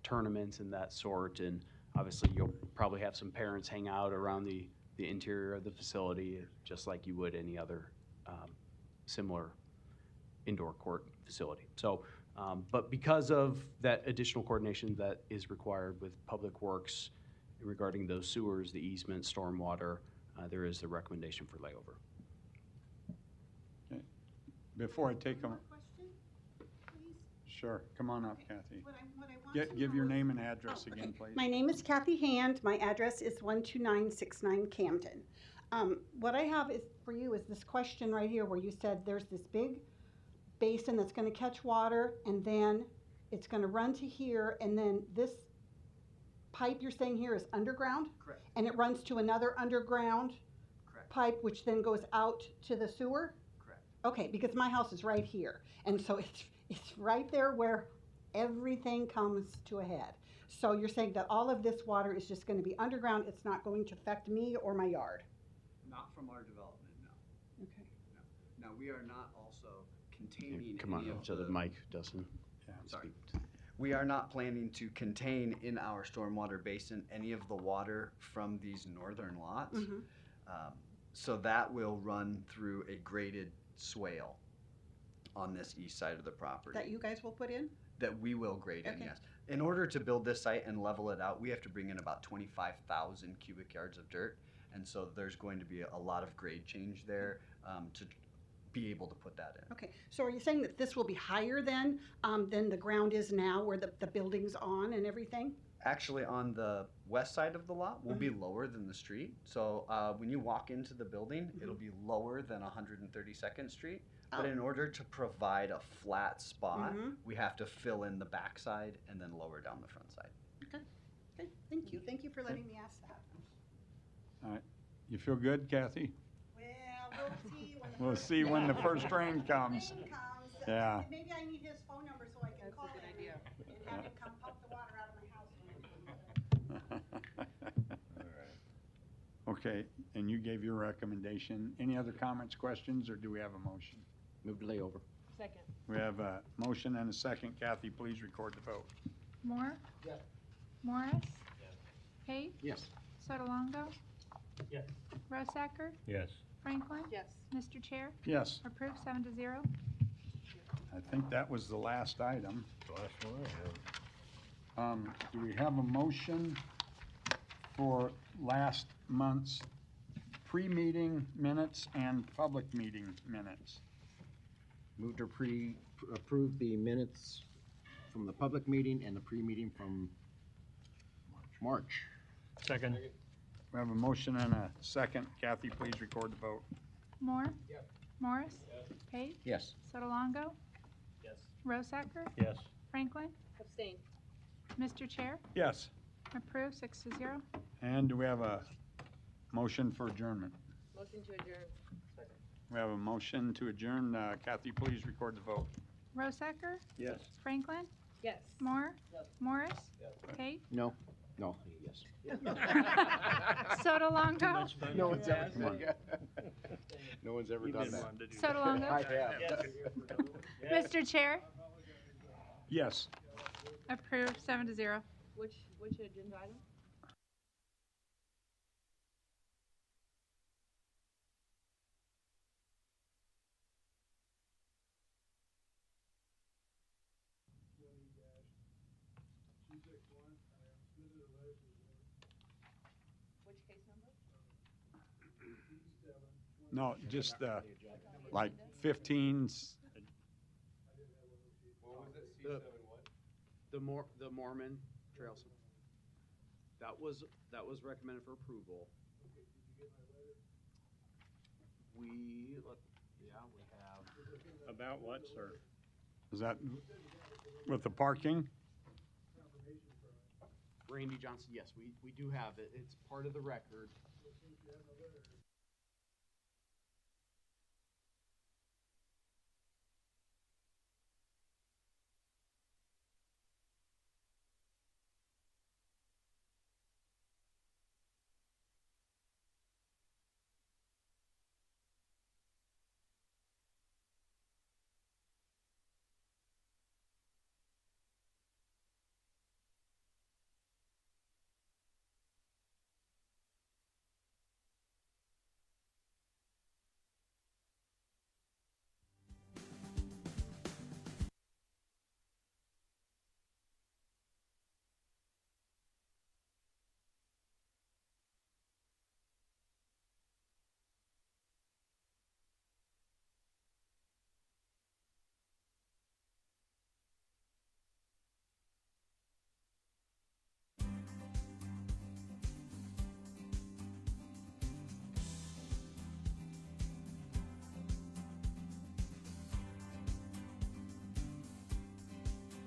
tournaments and that sort. And obviously you'll probably have some parents hang out around the interior of the facility, just like you would any other similar indoor court facility. So, but because of that additional coordination that is required with Public Works regarding those sewers, the easement, stormwater, there is a recommendation for layover. Okay. Before I take them, One more question, please? sure, come on up, Kathy. What I want to Give your know is- name and address Oh, again, okay. please. My name is Kathy Hand. My address is 12969 Camden. What I have is for you is this question right here where you said there's this big basin that's going to catch water and then it's going to run to here and then this pipe you're saying here is underground? Correct. And it runs to another underground Correct. pipe which then goes out to the sewer? Correct. Okay, because my house is right here. And so it's right there where everything comes to a head. So you're saying that all of this water is just going to be underground, it's not going to affect me or my yard? Not from our development, no. Okay. No, we are not also containing Come on any up of to the mic, Dustin. Sorry. We are not planning to contain in our stormwater basin any of the water from these northern lots. Mhm. So that will run through a graded swale on this east side of the property. That you guys will put in? That we will grade in, Okay. yes. In order to build this site and level it out, we have to bring in about 25,000 cubic yards of dirt. And so there's going to be a lot of grade change there to be able to put that in. Okay, so are you saying that this will be higher than the ground is now where the building's on and everything? Actually, on the west side of the lot will be lower than the street. So when you walk into the building, it'll be lower than 132nd Street. But in order to provide a flat spot, we have to fill in the backside and then lower down the front side. Okay, okay, thank you. Thank you for letting me ask that. All right. You feel good, Kathy? Well, we'll see when the We'll first see when the first rain comes. rain comes. Yeah. Maybe I need his phone number so I can call him and have him come pump the water out of my house. Okay, and you gave your recommendation. Any other comments, questions, or do we have a motion? Move to layover. Second. We have a motion and a second. Kathy, please record the vote. Moore? Yes. Morris? Pate? Yes. Sotolongo? Yes. Rosacker? Yes. Franklin? Yes. Mr. Chair? Yes, Approved 7-0. I think that was the last item. Last one I have. Do we have a motion for last month's pre-meeting minutes and public meeting minutes? Move to approve the minutes from the public meeting and the pre-meeting from March. Second. We have a motion and a second. Kathy, please record the vote. Moore? Morris? Pate? Yes. Sotolongo? Yes. Rosacker? Yes. Franklin? Abstain. Mr. Chair? Yes. Approved 6-0. And do we have a motion for adjournment? Motion to adjourn. We have a motion to adjourn. Kathy, please record the vote. Rosacker? Yes. Franklin? Yes. Moore? Morris? Pate? No. No. Yes. Sotolongo? No one's ever done that. No one's ever done that. Sotolongo? I have. Mr. Chair? Yes. Approved 7-0. Which agenda item? Which case number? No, just like 15s. What was it, The- C7 what? The Mormon Trail. That was recommended for approval. We have. About what, sir? Is that with the parking? Randy Johnson, yes, we do have it. It's part of the record.